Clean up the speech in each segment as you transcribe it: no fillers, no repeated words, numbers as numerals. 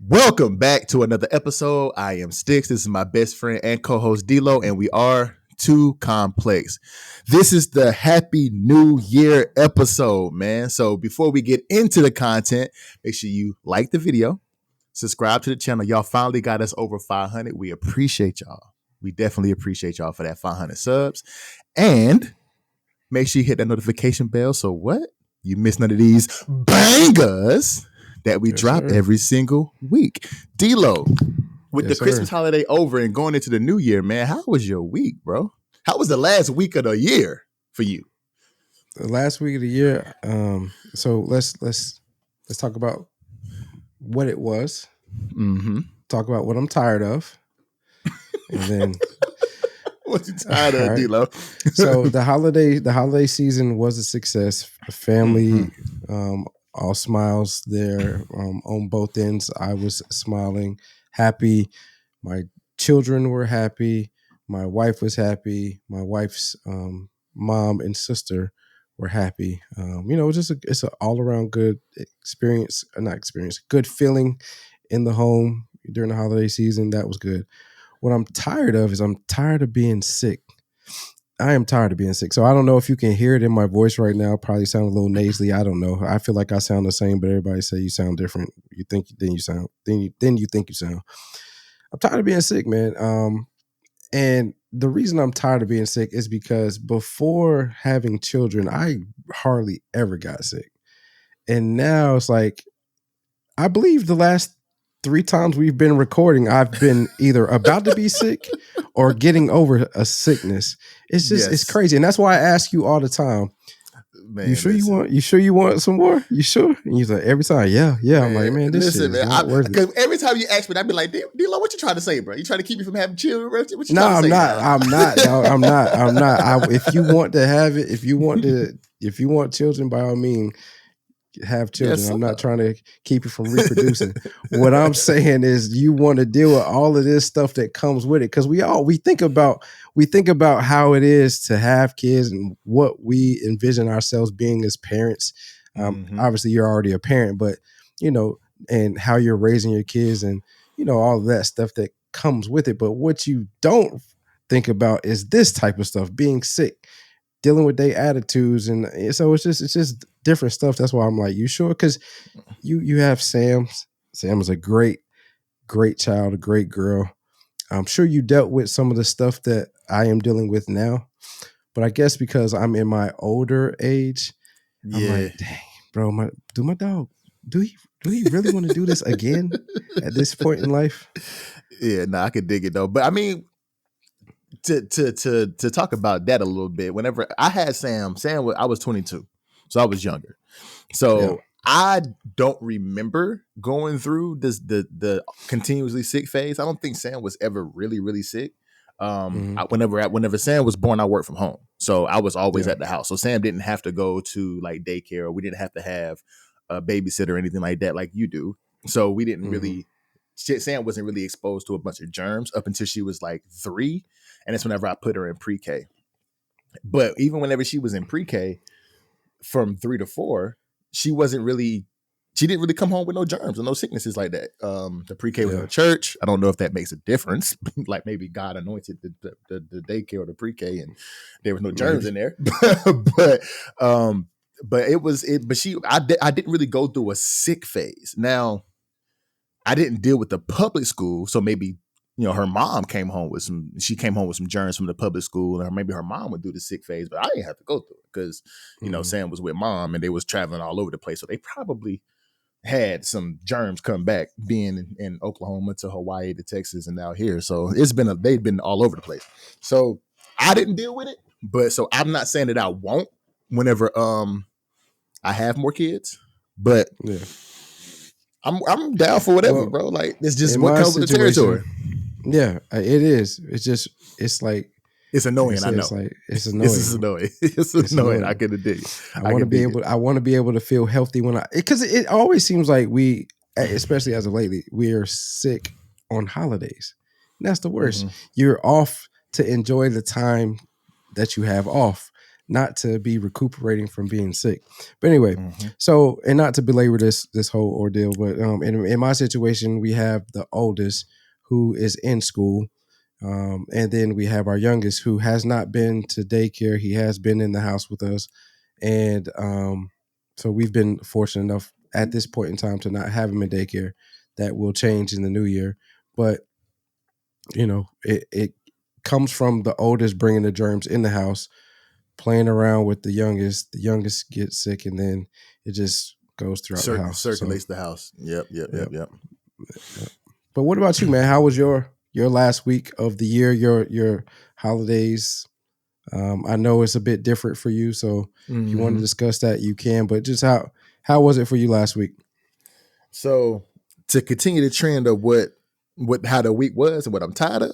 Welcome back to another episode. I am Sticks. This is my best friend and co-host D-Lo, and we are Too Complex. This is the Happy New Year episode, man. So before we get into the content, make sure you like the video, subscribe to the channel. Y'all finally got us over 500. We appreciate y'all. We definitely appreciate y'all for that 500 subs. And make sure you hit that notification bell so what? You miss none of these bangers that we drop every single week. D-Lo, with the Christmas holiday over and going into the new year, man, how was your week, bro? How was the last week of the year for you? The last week of the year. So let's talk about what it was. Mm-hmm. Talk about what I'm tired of, and then what you tired of, right. D-Lo? So the holiday season was a success. The family. All smiles there on both ends. I was smiling, happy. My children were happy. My wife was happy. My wife's mom and sister were happy. It's an all around good experience. Good feeling in the home during the holiday season. That was good. What I'm tired of is I'm tired of being sick. I am tired of being sick. So I don't know if you can hear it in my voice right now. Probably sound a little nasally. I don't know. I feel like I sound the same, but everybody say you sound different. You think you sound. Then you think you sound. I'm tired of being sick, man. And the reason I'm tired of being sick is because before having children, I hardly ever got sick. And now it's like, I believe the last 3 times we've been recording, I've been either about to be sick or getting over a sickness. It's just, It's crazy. And that's why I ask you all the time, man, you sure you want some more? You sure? And you're like, every time, yeah. Man, I'm like, man, this shit is not worth it. Because every time you ask me, I'd be like, D-Lo, what you trying to say, bro? You trying to keep me from having children? What you trying to say? I'm not. If you want to have it, if you want children, by all means, have children. Yes, I'm not trying to keep you from reproducing. What I'm saying is you want to deal with all of this stuff that comes with it. Cause we think about how it is to have kids and what we envision ourselves being as parents. Obviously you're already a parent, but and how you're raising your kids and, all of that stuff that comes with it. But what you don't think about is this type of stuff, being sick, dealing with their attitudes. And so it's just different stuff. That's why I'm like, you sure? Because you have Sam. Sam is a great child, a great girl. I'm sure you dealt with some of the stuff that I am dealing with now. But I guess because I'm in my older age, I'm like, dang, bro, my dog, do he really want to do this again at this point in life? Yeah, I could dig it though. But I mean, to talk about that a little bit, whenever I had Sam, I was 22, so I was younger. So I don't remember going through the continuously sick phase. I don't think Sam was ever really, really sick. Whenever Sam was born, I worked from home, so I was always at the house. So Sam didn't have to go to like daycare, or we didn't have to have a babysitter or anything like that, like you do. So we didn't really. Sam wasn't really exposed to a bunch of germs up until she was like 3. And that's whenever I put her in pre-K. But even whenever she was in pre-K, from 3 to 4, she didn't really come home with no germs or no sicknesses like that. The pre-K was in the church. I don't know if that makes a difference. Like maybe God anointed the daycare or the pre-K and there was no germs in there. But I didn't really go through a sick phase. Now, I didn't deal with the public school, so maybe her mom came home with some germs from the public school, or maybe her mom would do the sick phase, but I didn't have to go through it because Sam was with mom and they was traveling all over the place, so they probably had some germs come back, being in Oklahoma to Hawaii to Texas and now here. So they've been all over the place. So I didn't deal with it, but so I'm not saying that I won't whenever I have more kids, but yeah. I'm down for whatever, bro. Like it's just what comes with the territory. Yeah, it is. It's like it's annoying. I know. It's annoying. This is annoying. It's annoying. I can dig. I want to be able to feel healthy because it always seems like we, especially as of lately, we are sick on holidays. And that's the worst. You're off to enjoy the time that you have off, not to be recuperating from being sick. But anyway, so, and not to belabor this whole ordeal, but in my situation, we have the oldest who is in school. And then we have our youngest who has not been to daycare. He has been in the house with us. And so we've been fortunate enough at this point in time to not have him in daycare. That will change in the new year. But, it comes from the oldest bringing the germs in the house, playing around with the youngest. The youngest gets sick, and then it just goes throughout the house. Circulates the house. Yep. But what about you, man? How was your last week of the year, your holidays? I know it's a bit different for you, so if you want to discuss that, you can. But just how was it for you last week? So to continue the trend of how the week was and what I'm tired of,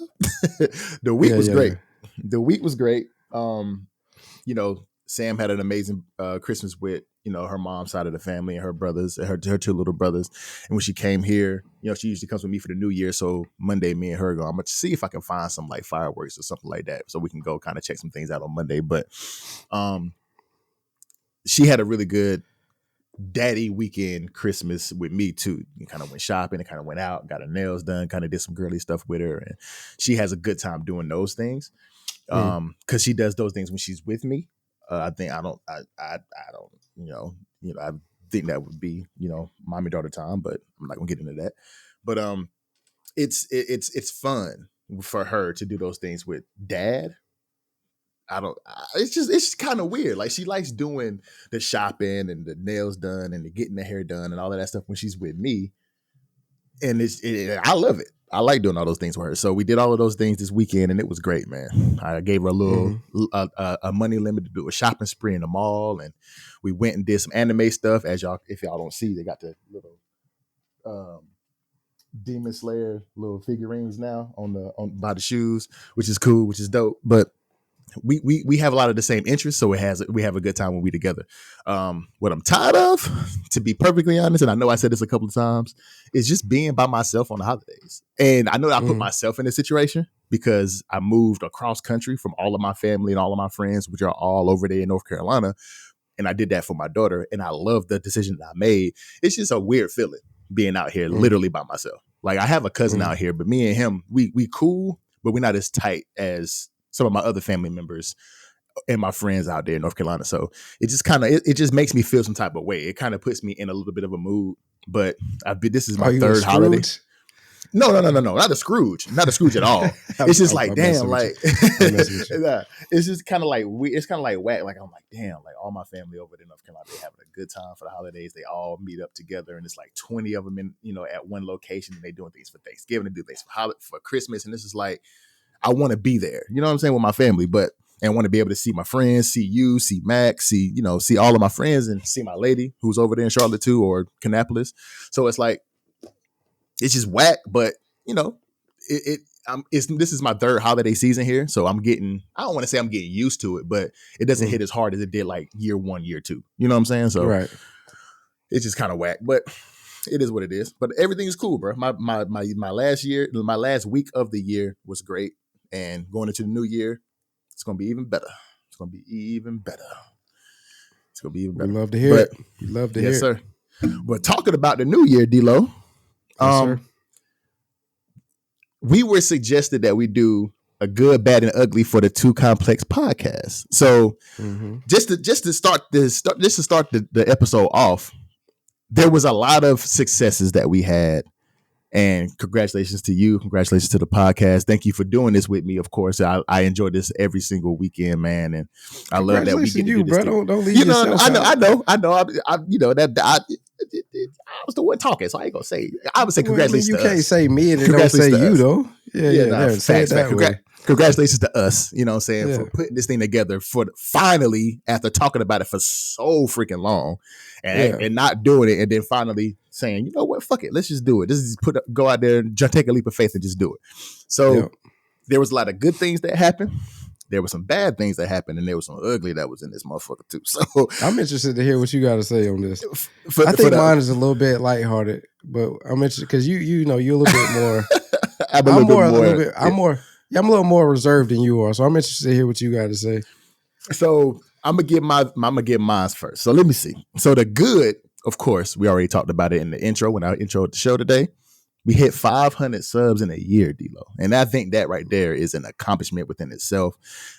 the week was great. Yeah. The week was great. Sam had an amazing Christmas with her mom's side of the family and her brothers, her two little brothers. And when she came here, she usually comes with me for the new year. So Monday, me and her go, I'm going to see if I can find some like fireworks or something like that, so we can go kind of check some things out on Monday. But she had a really good daddy weekend Christmas with me too. You kind of went shopping and kind of went out, got her nails done, kind of did some girly stuff with her. And she has a good time doing those things. Cause she does those things when she's with me. I think I don't, I think that would be, mommy daughter time, but I'm not gonna get into that. But it's fun for her to do those things with dad. It's just kind of weird. Like, she likes doing the shopping and the nails done and the getting the hair done and all of that stuff when she's with me. And I love it. I like doing all those things with her. So we did all of those things this weekend, and it was great, man. I gave her a little a money limit to do a shopping spree in the mall, and we went and did some anime stuff. If y'all don't see, they got the little Demon Slayer little figurines now by the shoes, which is cool, which is dope. But we have a lot of the same interests, so we have a good time when we together. What I'm tired of, to be perfectly honest, and I know I said this a couple of times, is just being by myself on the holidays. And I know that I put myself in this situation because I moved across country from all of my family and all of my friends, which are all over there in North Carolina. And I did that for my daughter, and I love the decision that I made. It's just a weird feeling being out here literally by myself. Like, I have a cousin out here, but me and him, we cool, but we're not as tight as some of my other family members and my friends out there in North Carolina. So it just kind of, it just makes me feel some type of way. It kind of puts me in a little bit of a mood, but this is my third holiday. No, not a Scrooge at all. It's just like, damn, like, it's just kind of like, it's kind of like whack. Like, I'm like, damn, like, all my family over there in North Carolina, they having a good time for the holidays. They all meet up together, and it's like 20 of them at one location, and they doing things for Thanksgiving, they do things for Christmas. And this is like, I want to be there, you know what I'm saying, with my family, and want to be able to see my friends, see you, see Max, see all of my friends, and see my lady who's over there in Charlotte too, or Kannapolis. So it's like, it's just whack, but this is my third holiday season here. So I don't want to say I'm getting used to it, but it doesn't hit as hard as it did like year 1, year 2. You know what I'm saying? So right. It's just kind of whack, but it is what it is. But everything is cool, bro. My last week of the year was great. And going into the new year, it's going to be even better. We love to hear it. We love to hear it. Yes, sir. But talking about the new year, D-Lo, sir. We were suggested that we do a good, bad, and ugly for the Too Complex podcast. So just to start the episode off, there was a lot of successes that we had. And congratulations to you. Congratulations to the podcast. Thank you for doing this with me. Of course, I enjoy this every single weekend, man, and I love that we get to do this. Bro. Don't leave yourself out. I know. I was the one talking, so I ain't gonna say. I would say congratulations. You to can't us. say me and then don't say you though. Yeah. Facts. Congratulations to us. You know what I'm saying, for putting this thing together. For finally, after talking about it for so freaking long, and not doing it, and then finally saying, you know what, fuck it, let's just do it. This is go out there and take a leap of faith and just do it. So there was a lot of good things that happened. There were some bad things that happened, and there was some ugly that was in this motherfucker too. So I'm interested to hear what you got to say on this. I think mine is a little bit lighthearted, but I'm interested because you're a little bit more. I'm a little more reserved than you are, so I'm interested to hear what you got to say. So I'm gonna get mine first. So let me see. So the good, of course, we already talked about it in the intro when I introed the show today. We hit 500 subs in a year, D-Lo. And I think that right there is an accomplishment within itself.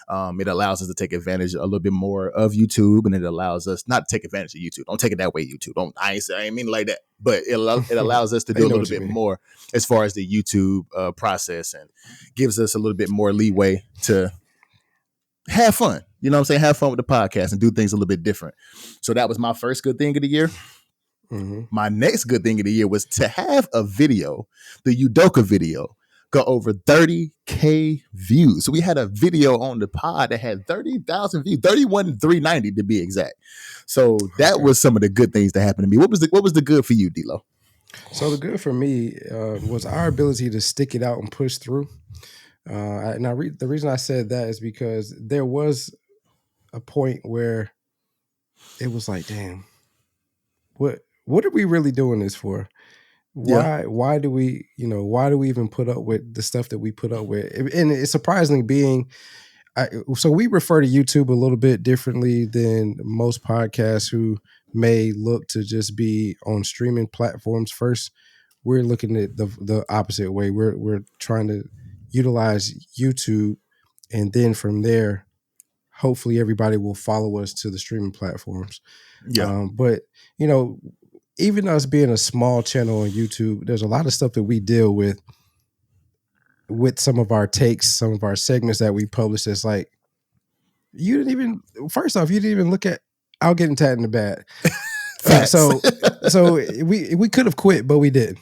It allows us to take advantage a little bit more of YouTube, and it allows us not to take advantage of YouTube. Don't take it that way, YouTube. I ain't mean like that. But it allows us to do a little bit more as far as the YouTube process, and gives us a little bit more leeway to have fun. You know what I'm saying? Have fun with the podcast and do things a little bit different. So that was my first good thing of the year. Mm-hmm. My next good thing of the year was to have a video, the Udoka video, go over 30K views. So we had a video on the pod that had 30,000 views, 31,390 to be exact. So that was some of the good things that happened to me. What was the good for you, D-Lo? So the good for me was our ability to stick it out and push through. The reason I said that is because there was a point where it was like, damn, what are we really doing this for? Why do we even put up with the stuff that we put up with? And it's surprisingly so we refer to YouTube a little bit differently than most podcasts who may look to just be on streaming platforms first. We're looking at the opposite way. We're trying to utilize YouTube, and then from there, hopefully everybody will follow us to the streaming platforms. Yeah. But even us being a small channel on YouTube, there's a lot of stuff that we deal with some of our takes, some of our segments that we publish. It's like, you didn't even look at, I'll get into that in the bad. So we could have quit, but we did,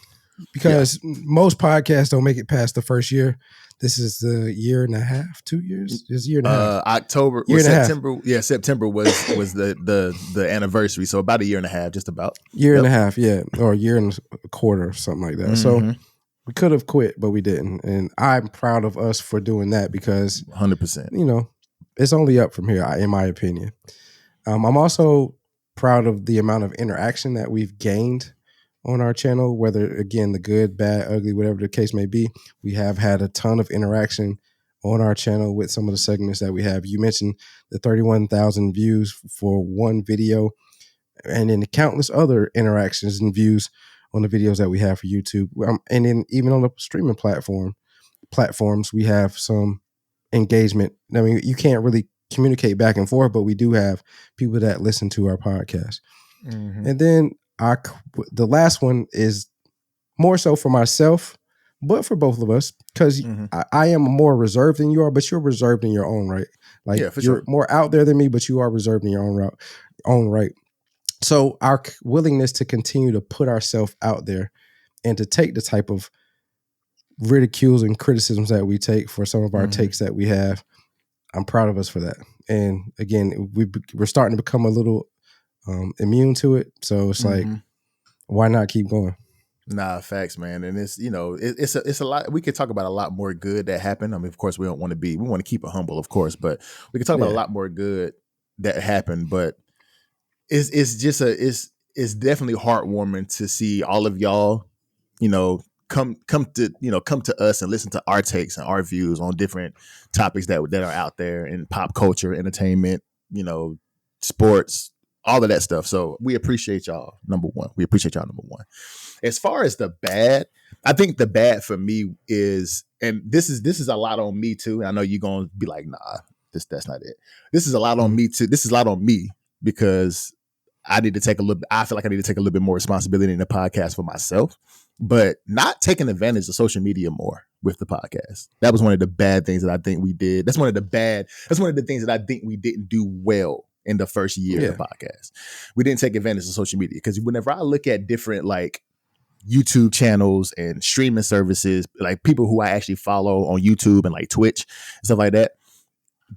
because most podcasts don't make it past the first year. This is the year and a half, 2 years. It's a year and a half. October, September. Yeah, September was the anniversary. So about a year and a half, just about. Year and a half, yeah, or a year and a quarter, something like that. Mm-hmm. So we could have quit, but we didn't, and I'm proud of us for doing that, because 100%. It's only up from here, in my opinion. I'm also proud of the amount of interaction that we've gained on our channel, whether, again, the good, bad, ugly, whatever the case may be. We have had a ton of interaction on our channel with some of the segments that we have. You mentioned the 31,000 views for one video, and then the countless other interactions and views on the videos that we have for YouTube. And then even on the streaming platforms, we have some engagement. I mean, you can't really communicate back and forth, but we do have people that listen to our podcast. Mm-hmm. And then the last one is more so for myself, but for both of us, because I am more reserved than you are, but you're reserved in your own right. Like, you're more out there than me, but you are reserved in your own right. So our willingness to continue to put ourselves out there and to take the type of ridicules and criticisms that we take for some of our takes that we have, I'm proud of us for that. And again, we're starting to become a little immune to it. So it's like, why not keep going? Nah, facts, man. And it's, it's a lot. We could talk about a lot more good that happened. I mean, of course, we want to keep it humble, of course, but we can talk about a lot more good that happened. But it's definitely heartwarming to see all of y'all, come to us and listen to our takes and our views on different topics that are out there in pop culture, entertainment, sports, all of that stuff. So we appreciate y'all. Number one. As far as the bad, I think the bad for me is, and this is a lot on me too. I know you're gonna be like, nah, that's not it. This is a lot on me too. This is a lot on me, because I feel like I need to take a little bit more responsibility in the podcast for myself, but not taking advantage of social media more with the podcast. That was one of the bad things that I think we did. That's one of the things that I think we didn't do well in the first year of the podcast. We didn't take advantage of social media, because whenever I look at different like YouTube channels and streaming services, like people who I actually follow on YouTube and like Twitch and stuff like that,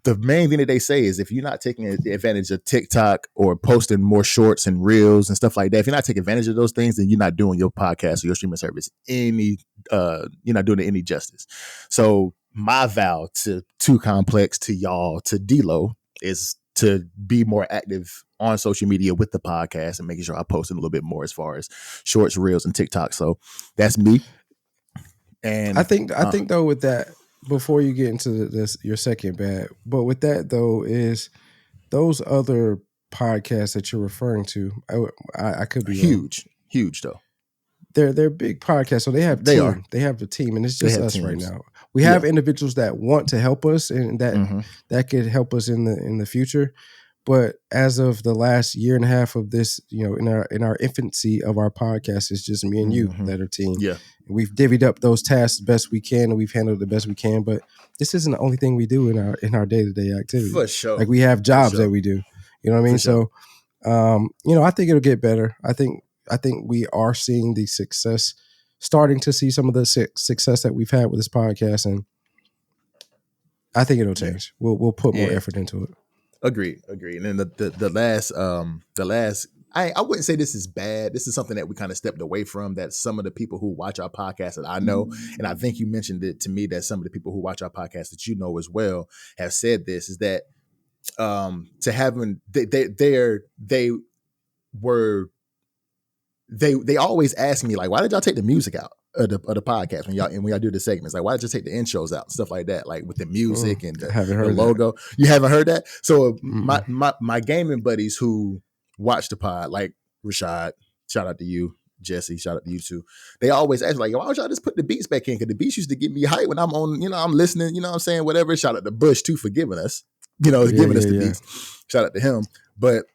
the main thing that they say is, if you're not taking advantage of TikTok or posting more shorts and reels and stuff like that, if you're not taking advantage of those things, then you're not doing your podcast or your streaming service you're not doing it any justice. So my vow to Too Complex, to y'all, to D-Lo, is to be more active on social media with the podcast and making sure I post a little bit more as far as shorts, reels, and TikTok. So that's me. And I think though, with that, before you get into this, your second bad, but with that though, is those other podcasts that you're referring to, I could be wrong. Huge though. They're big podcasts, so they have They have a team, and it's just us teams right now. We have individuals that want to help us, and that could help us in the future. But as of the last year and a half of this, in our infancy of our podcast, it's just me and you that are team. Yeah, we've divvied up those tasks the best we can, and we've handled it the best we can. But this isn't the only thing we do in our day-to-day activity. For sure, like we have jobs that we do. You know what I mean? Sure. So, I think it'll get better. I think we are seeing the success, starting to see some of the success that we've had with this podcast, and I think it'll change. We'll put more effort into it. Agreed. And then the last, I wouldn't say this is bad. This is something that we kind of stepped away from, that some of the people who watch our podcast that I know, and I think you mentioned it to me, that some of the people who watch our podcast that you know as well have said this, is that to having they always ask me, like, why did y'all take the music out of the podcast when y'all do the segments? Like, why did you take the intros out and stuff like that, like with the music and the logo? That. You haven't heard that? So my gaming buddies who watch the pod, like Rashad, shout out to you, Jesse, shout out to you too. They always ask, like, why don't y'all just put the beats back in? Because the beats used to get me hype when I'm on, I'm listening, you know what I'm saying, whatever. Shout out to Bush too for giving us, giving us the beats. Shout out to him. But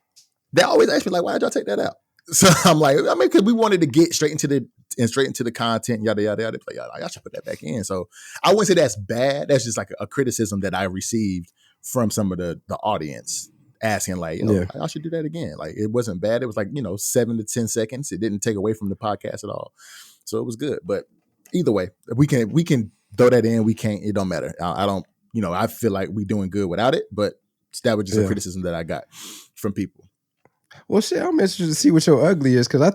they always ask me, like, why did y'all take that out? So I'm like, because we wanted to get straight into the content, yada yada yada. Like, y'all should put that back in. So I wouldn't say that's bad. That's just like a criticism that I received from some of the audience, asking, like, y'all should do that again. Like, it wasn't bad. It was like 7 to 10 seconds. It didn't take away from the podcast at all. So it was good. But either way, we can throw that in. We can't. It don't matter. I don't. I feel like we're doing good without it. But that was just a criticism that I got from people. Well, shit, I'm interested to see what your ugly is, because I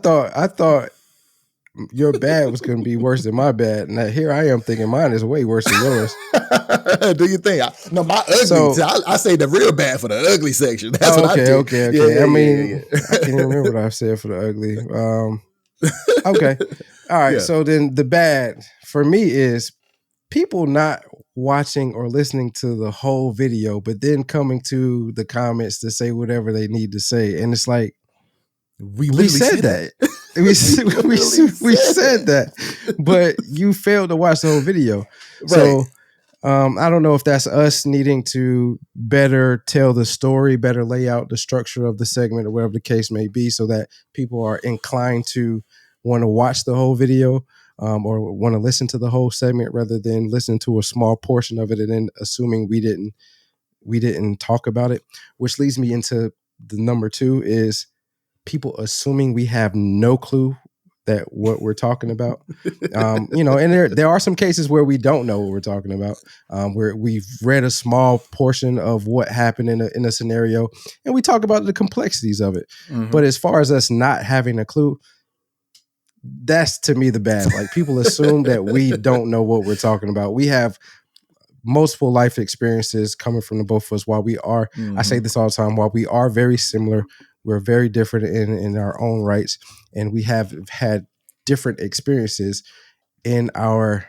thought your bad was going to be worse than my bad, and here I am thinking mine is way worse than yours. Do you think? No, my ugly. So, I say the real bad for the ugly section. That's what I do. Okay. Yeah, I can't even remember what I said for the ugly. Okay, all right. Yeah. So then the bad for me is people not watching or listening to the whole video, but then coming to the comments to say whatever they need to say. And it's like, we said that. we said that, but you failed to watch the whole video. Right. So I don't know if that's us needing to better tell the story, better lay out the structure of the segment, or whatever the case may be, so that people are inclined to want to watch the whole video. Or want to listen to the whole segment rather than listen to a small portion of it and then assuming we didn't talk about it, which leads me into the number 2 is people assuming we have no clue that what we're talking about. And there are some cases where we don't know what we're talking about, where we've read a small portion of what happened in a scenario and we talk about the complexities of it. Mm-hmm. But as far as us not having a clue, that's to me the bad. Like, people assume that we don't know what we're talking about. We have multiple life experiences coming from the both of us. While we are, I say this all the time, while we are very similar, we're very different in our own rights, and we have had different experiences in our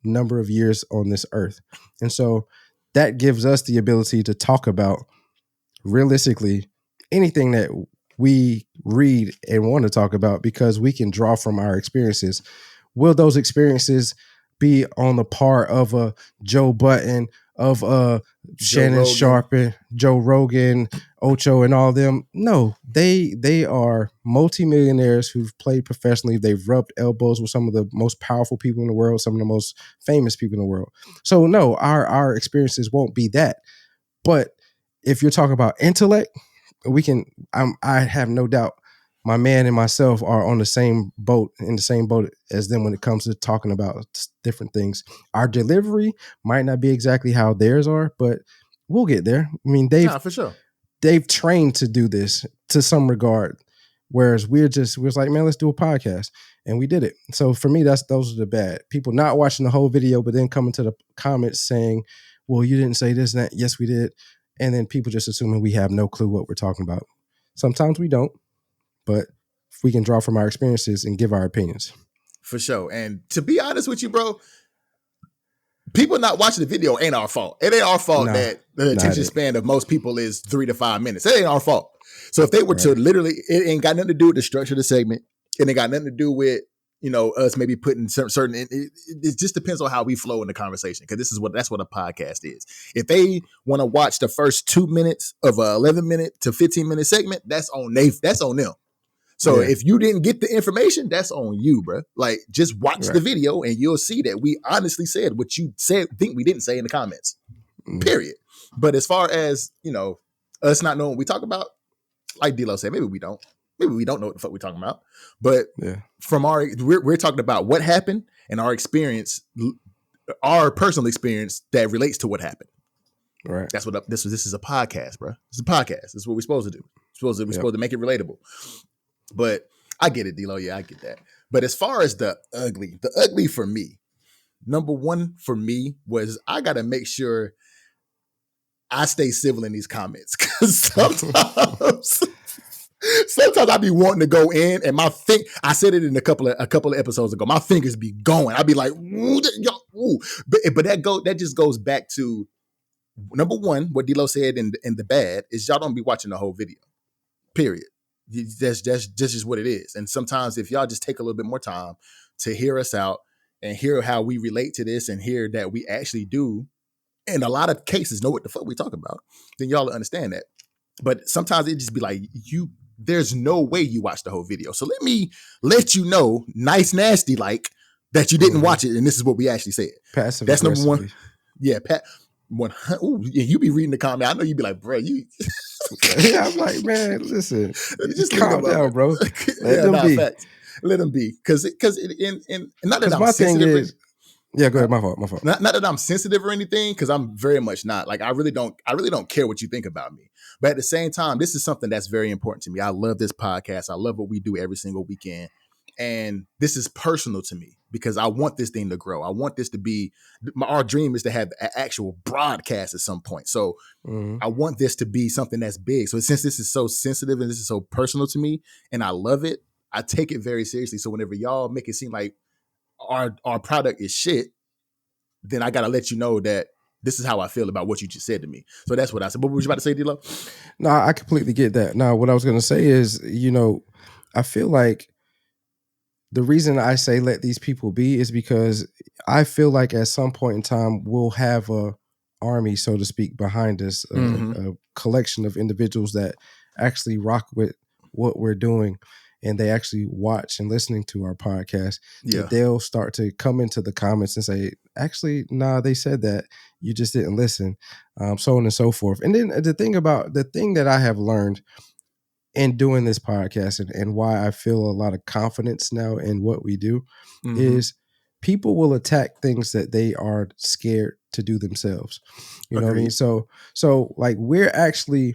number of years on this earth. And so that gives us the ability to talk about realistically anything that we read and want to talk about, because we can draw from our experiences. Will those experiences be on the par of a Joe Budden, of Shannon Sharp, Joe Rogan, Ocho, and all of them? No, they are multimillionaires who've played professionally. They've rubbed elbows with some of the most powerful people in the world, some of the most famous people in the world. So no, our experiences won't be that. But if you're talking about intellect, I have no doubt my man and myself are on the same boat, in the same boat as them when it comes to talking about different things. Our delivery might not be exactly how theirs are, but we'll get there. I mean, for sure. They've trained to do this to some regard, whereas we're like, man, let's do a podcast, and we did it. So for me, those are the bad. People not watching the whole video, but then coming to the comments saying, well, you didn't say this and that. Yes, we did. And then people just assuming we have no clue what we're talking about. Sometimes we don't, but we can draw from our experiences and give our opinions. For sure. And to be honest with you, bro, people not watching the video ain't our fault. It ain't our fault that the attention it. span of most people is 3 to 5 minutes. It ain't our fault. So if they were to literally, it ain't got nothing to do with the structure of the segment. It ain't got nothing to do with, us maybe putting certain, it just depends on how we flow in the conversation. Cause that's what a podcast is. If they want to watch the first 2 minutes of a 11-minute to 15-minute segment, that's on them. So if you didn't get the information, that's on you, bro. Like, just watch the video and you'll see that we honestly said what you think we didn't say in the comments, period. But as far as, us not knowing what we talk about, like D-Lo said, maybe we don't know what the fuck we're talking about. But from we're talking about what happened and our experience, our personal experience that relates to what happened. Right. That's what this is a podcast, bro. It's a podcast. This is what we're supposed to do. We're supposed to make it relatable. But I get it, D-Lo. Yeah, I get that. But as far as the ugly for me, number one for me was I got to make sure I stay civil in these comments. Because sometimes I be wanting to go in and I said it in a couple of episodes ago, my fingers be going. I be like, ooh. But that just goes back to, number one, what D-Lo said in the bad is y'all don't be watching the whole video, period. That's just what it is. And sometimes if y'all just take a little bit more time to hear us out and hear how we relate to this and hear that we actually do, in a lot of cases, know what the fuck we talk about, then y'all will understand that. But sometimes it just be like, there's no way you watch the whole video. So let me let you know, nice, nasty, like, that you didn't watch it. And this is what we actually said. Passive. That's number one. Yeah. You be reading the comment. I know you be like, bro, you. Yeah, I'm like, man, listen, just calm down, bro. Let them be. Because not that I'm my sensitive. Thing is, yeah, go ahead. My fault. Not that I'm sensitive or anything, because I'm very much not. Like, I really don't care what you think about me. But at the same time, this is something that's very important to me. I love this podcast. I love what we do every single weekend. And this is personal to me because I want this thing to grow. I want this to be, our dream is to have an actual broadcast at some point. So I want this to be something that's big. So since this is so sensitive and this is so personal to me and I love it, I take it very seriously. So whenever y'all make it seem like our product is shit, then I got to let you know that this is how I feel about what you just said to me. So that's what I said. What were you about to say, D-Lo? No, I completely get that. Now, what I was going to say is, I feel like the reason I say let these people be is because I feel like at some point in time, we'll have a army, so to speak, behind us, a collection of individuals that actually rock with what we're doing and they actually watch and listening to our podcast. Yeah. They'll start to come into the comments and say, actually, nah, they said that, you just didn't listen, so on and so forth. And then the thing that I have learned in doing this podcast and why I feel a lot of confidence now in what we do is people will attack things that they are scared to do themselves. You know what I mean? So like, we're actually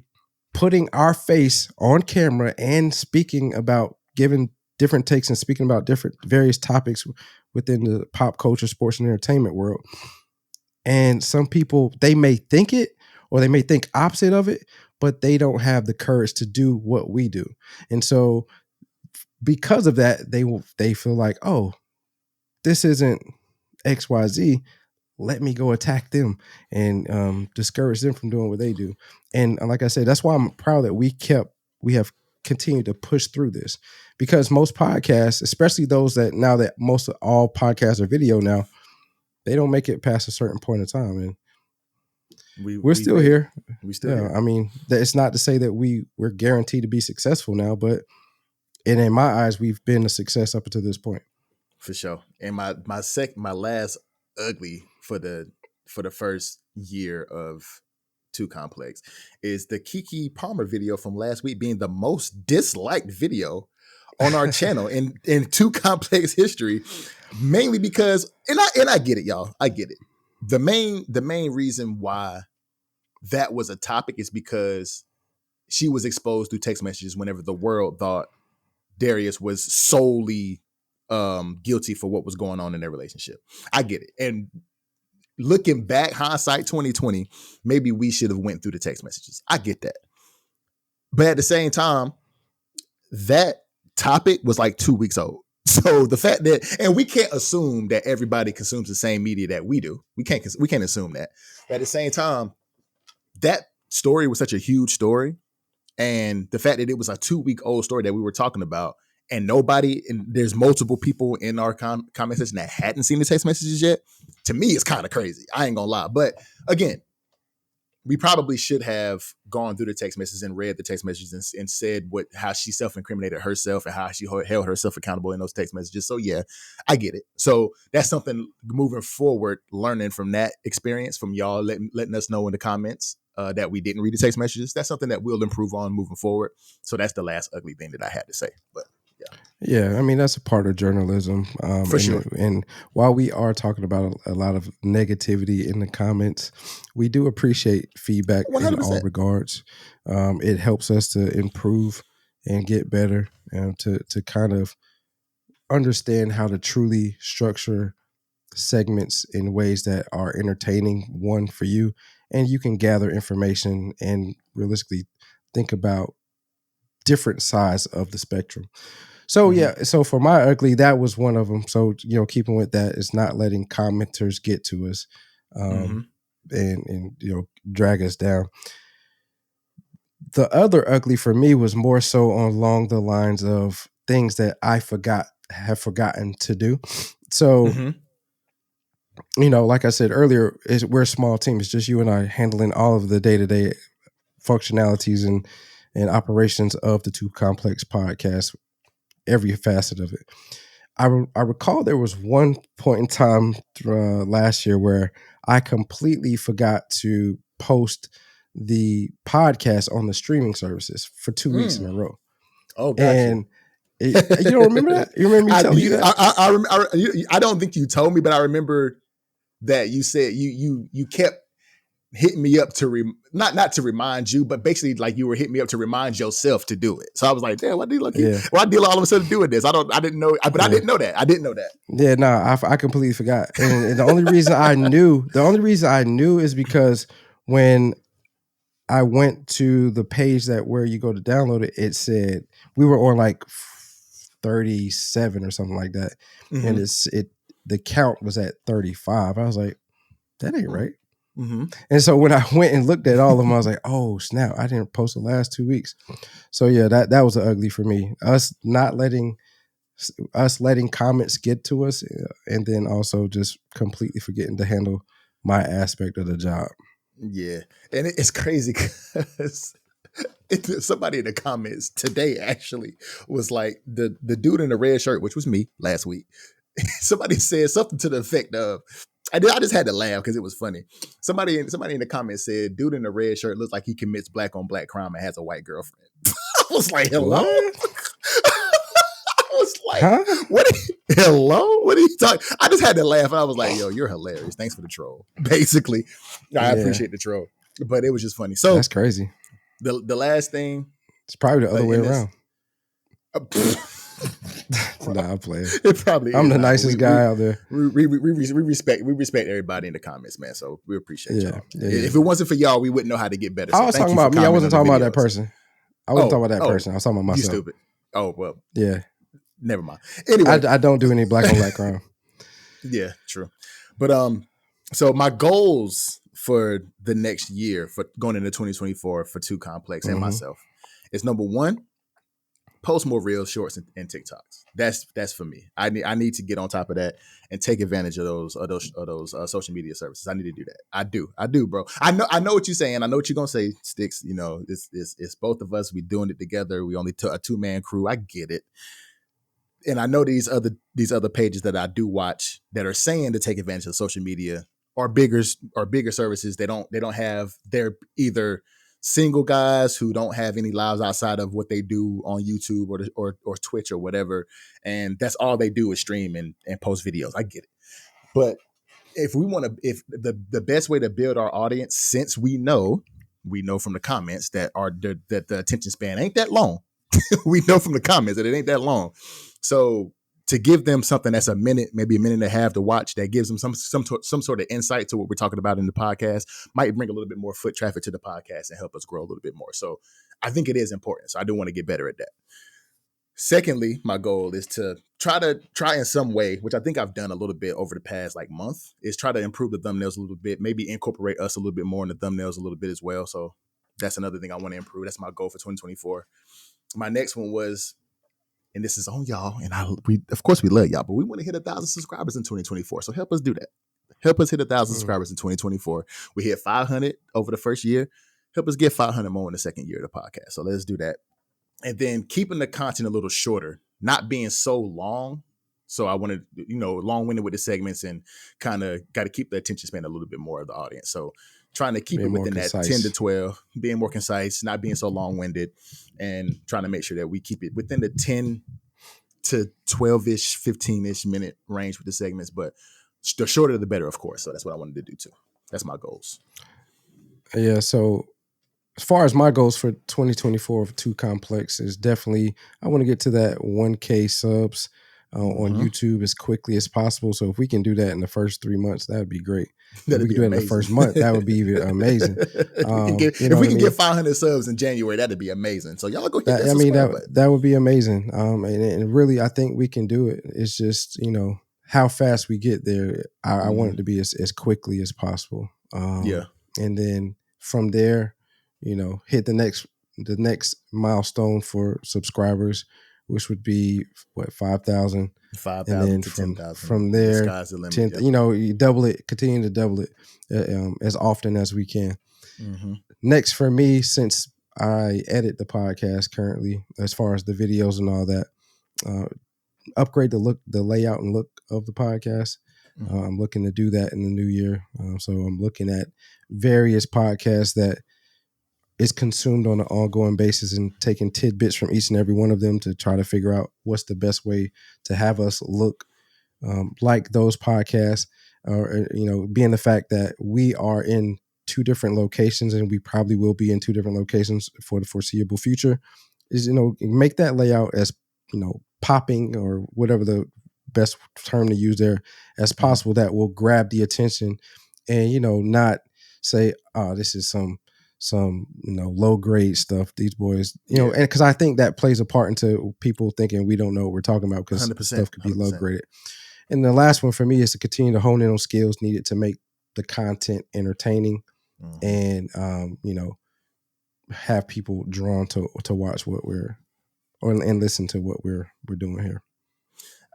putting our face on camera and speaking about, giving different takes and speaking about various topics within the pop culture, sports, and entertainment world. And some people, they may think it or they may think opposite of it, but they don't have the courage to do what we do. And so because of that, they feel like, oh, this isn't XYZ. Let me go attack them and discourage them from doing what they do. And like I said, that's why I'm proud that we have continued to push through this, because most podcasts, especially those that now that most of all podcasts are video now, they don't make it past a certain point of time. And we're still here. We still here. I mean, it's not to say that we're guaranteed to be successful now, but in my eyes, we've been a success up until this point. For sure. And my last ugly for the first year of Too Complex is the Keke Palmer video from last week being the most disliked video on our channel in Too Complex history, mainly because, and I get it, y'all. I get it. The main reason why that was a topic is because she was exposed through text messages whenever the world thought Darius was solely guilty for what was going on in their relationship. I get it. And looking back, hindsight 2020, maybe we should have went through the text messages. I get that. But at the same time, that topic was like 2 weeks old. So the fact that, and we can't assume that everybody consumes the same media that we do. We can't assume that. But at the same time, that story was such a huge story. And the fact that it was a 2-week-old story that we were talking about, and there's multiple people in our comment section that hadn't seen the text messages yet. To me, it's kind of crazy. I ain't gonna lie. But again, we probably should have gone through the text messages and read the text messages and said how she self-incriminated herself and how she held herself accountable in those text messages. So yeah, I get it. So that's something moving forward, learning from that experience, from y'all letting us know in the comments that we didn't read the text messages. That's something that we'll improve on moving forward. So that's the last ugly thing that I had to say. But yeah, I mean, that's a part of journalism. For sure. And while we are talking about a lot of negativity in the comments, we do appreciate feedback 100%. in all regards. It helps us to improve and get better and to kind of understand how to truly structure segments in ways that are entertaining, one, for you, and you can gather information and realistically think about different sides of the spectrum. So so for my ugly, that was one of them. So, keeping with that is not letting commenters get to us and drag us down. The other ugly for me was more so along the lines of things that I have forgotten to do. So, like I said earlier, we're a small team. It's just you and I handling all of the day-to-day functionalities and operations of the Too Complex podcast, every facet of it. I recall there was one point in time last year where I completely forgot to post the podcast on the streaming services for 2 weeks in a row. Oh, gotcha. And you don't remember that? You remember me telling you that? I don't think you told me, but I remember that you said you kept hitting me up to not to remind you, but basically like you were hitting me up to remind yourself to do it. So I was like, damn, why deal all of a sudden doing this? I didn't know, but I didn't know that. I didn't know that. Yeah, no, I completely forgot. And the only reason I knew is because when I went to the page where you go to download it, it said we were on like 37 or something like that. And the count was at 35. I was like, that ain't right. And so when I went and looked at all of them, I was like, oh snap, I didn't post the last 2 weeks. So yeah, that was ugly for me. Us letting comments get to us, and then also just completely forgetting to handle my aspect of the job. Yeah. And it's crazy because somebody in the comments today actually was like the dude in the red shirt, which was me last week. Somebody said something to the effect of, I just had to laugh because it was funny. Somebody in the comments said, dude in the red shirt looks like he commits black on black crime and has a white girlfriend. I was like, hello? I was like, huh? Hello? What are you talking? I just had to laugh. And I was like, yo, you're hilarious. Thanks for the troll. Basically. I appreciate the troll. But it was just funny. So that's crazy. The last thing. It's probably the other way around. Nah, I'm playing. It probably I'm the nicest guy out there. We respect everybody in the comments, man. So we appreciate y'all. If it wasn't for y'all, we wouldn't know how to get better. So I was talking about me. I wasn't talking about that person. I wasn't talking about that person. I was talking about myself. You stupid. Oh well. Yeah. Never mind. Anyway, I don't do any black on black crime. Yeah, true. But so my goals for the next year, for going into 2024 for Too Complex and myself, is number one, post more reels, shorts, and TikToks. That's for me. I need to get on top of that and take advantage of those social media services. I need to do that. I do, bro. I know what you're saying. I know what you're gonna say, Sticks. It's both of us. We doing it together. We only a 2-man crew. I get it. And I know these other pages that I do watch that are saying to take advantage of social media are bigger services. They're either single guys who don't have any lives outside of what they do on YouTube or Twitch or whatever, and that's all they do is stream and post videos. I get it, but if the best way to build our audience, since we know from the comments that the attention span ain't that long, we know from the comments that it ain't that long. So to give them something that's a minute, maybe a minute and a half to watch, that gives them some sort of insight to what we're talking about in the podcast, might bring a little bit more foot traffic to the podcast and help us grow a little bit more. So I think it is important. So I do want to get better at that. Secondly, my goal is to try in some way, which I think I've done a little bit over the past like month, is try to improve the thumbnails a little bit, maybe incorporate us a little bit more in the thumbnails a little bit as well. So that's another thing I want to improve. That's my goal for 2024. My next one was, and this is on y'all, and we of course we love y'all, but we want to hit 1,000 subscribers in 2024. So help us do that. Help us hit 1,000 subscribers in 2024. We hit 500 over the first year. Help us get 500 more in the second year of the podcast. So let's do that. And then keeping the content a little shorter, not being so long. So I wanted, long-winded with the segments and kind of got to keep the attention span a little bit more of the audience. So trying to keep it within that 10 to 12, being more concise, not being so long-winded, and trying to make sure that we keep it within the 10 to 12-ish, 15-ish minute range with the segments. But the shorter, the better, of course. So that's what I wanted to do too. That's my goals. Yeah, so as far as my goals for 2024 of Too Complex is definitely, I want to get to that 1K subs on YouTube as quickly as possible. So if we can do that in the first 3 months, that would be great. If we can do it in the first month, that would be even amazing. If we can get 500 subs in January, that'd be amazing. So y'all go hit that subscribe button. That would be amazing. And really, I think we can do it. It's just, how fast we get there. I want it to be as quickly as possible. And then from there, hit the next milestone for subscribers, which would be 5,000. 5,000 to 10,000. From there, the sky's the limit. You double it, continue to double it as often as we can. Mm-hmm. Next for me, since I edit the podcast currently, as far as the videos and all that, upgrade the layout and look of the podcast. Mm-hmm. I'm looking to do that in the new year. So I'm looking at various podcasts that is consumed on an ongoing basis and taking tidbits from each and every one of them to try to figure out what's the best way to have us look like those podcasts, or being the fact that we are in 2 different locations and we probably will be in 2 different locations for the foreseeable future, is make that layout as popping, or whatever the best term to use there, as possible, that will grab the attention and not say, oh, this is some low grade stuff, these boys, and because I think that plays a part into people thinking we don't know what we're talking about, because stuff could be 100%. Low graded. And the last one for me is to continue to hone in on skills needed to make the content entertaining, and have people drawn to watch what and listen to what we're doing here.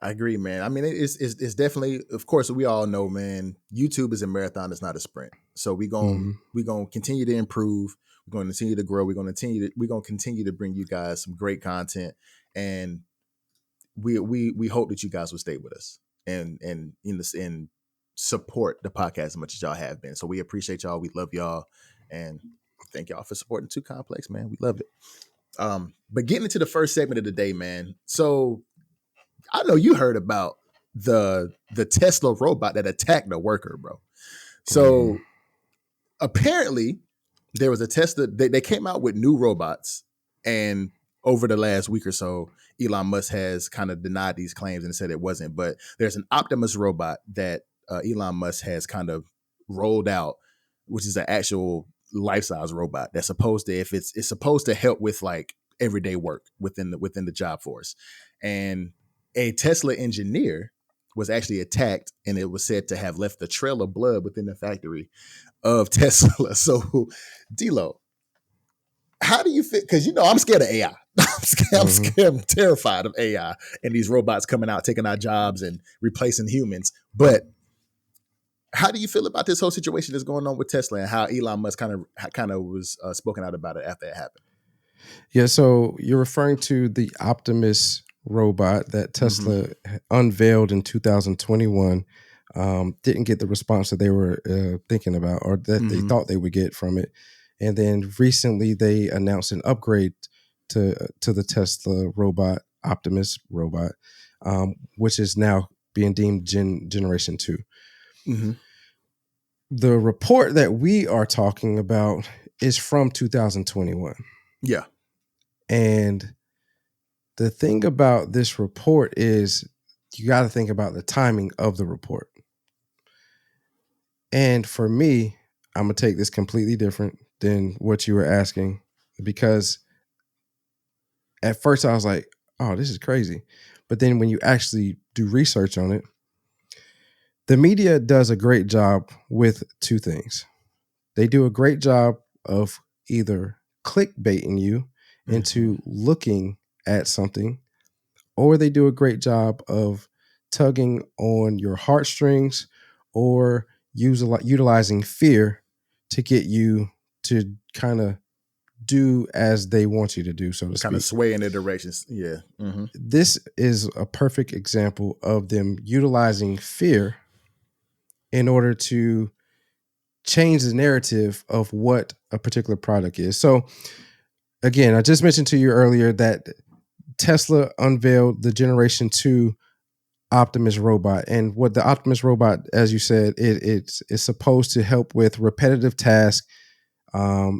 I agree, man. I mean, it's definitely, of course, we all know, man, YouTube is a marathon, it's not a sprint. So we're going to continue to improve. We're going to continue to grow. We're going to continue to bring you guys some great content. And we hope that you guys will stay with us and support the podcast as much as y'all have been. So we appreciate y'all. We love y'all. And thank y'all for supporting Too Complex, man. We love it. But getting into the first segment of the day, man. So I know you heard about the Tesla robot that attacked a worker, bro. So apparently there was a Tesla. They came out with new robots, and over the last week or so, Elon Musk has kind of denied these claims and said it wasn't. But there's an Optimus robot that Elon Musk has kind of rolled out, which is an actual life-size robot that's supposed to, it's supposed to help with like everyday work within the job force. And a Tesla engineer was actually attacked, and it was said to have left a trail of blood within the factory of Tesla. So, D-Lo, how do you feel? Because I'm scared of AI. I'm scared. I'm terrified of AI and these robots coming out, taking our jobs and replacing humans. But how do you feel about this whole situation that's going on with Tesla, and how Elon Musk kind of was spoken out about it after it happened? Yeah. So you're referring to the Optimus robot that Tesla unveiled in 2021, didn't get the response that they were thinking about, or that they thought they would get from it. And then recently they announced an upgrade to the Tesla robot, Optimus robot, which is now being deemed generation 2. The report that we are talking about is from 2021. Yeah. And the thing about this report is you got to think about the timing of the report. And for me, I'm going to take this completely different than what you were asking, because at first I was like, oh, this is crazy. But then when you actually do research on it, the media does a great job with two things. They do a great job of either clickbaiting you into looking at something, or they do a great job of tugging on your heartstrings or utilizing fear to get you to kind of do as they want you to do, so to speak. Kind of sway in their directions. Yeah. This is a perfect example of them utilizing fear in order to change the narrative of what a particular product is. So again, I just mentioned to you earlier that Tesla unveiled the Generation 2 Optimus robot. And what the Optimus robot, as you said, it's supposed to help with repetitive tasks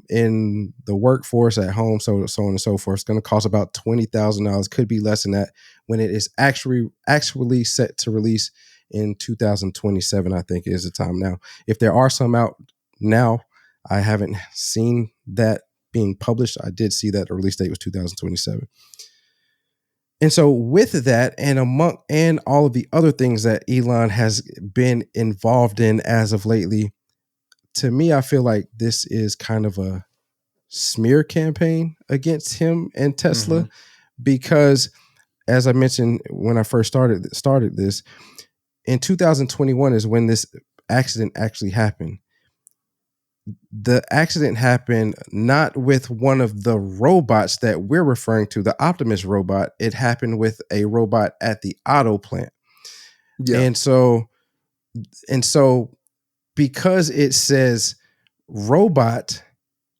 in the workforce at home, so on and so forth. It's going to cost about $20,000. Could be less than that when it is actually set to release in 2027. I think is the time now. If there are some out now, I haven't seen that being published. I did see that the release date was 2027. And so with that, and all of the other things that Elon has been involved in as of lately, to me, I feel like this is kind of a smear campaign against him and Tesla, because as I mentioned when I first started this, in 2021 is when this accident actually happened. The accident happened not with one of the robots that we're referring to, the Optimus robot. It happened with a robot at the auto plant. Yeah. And so because it says robot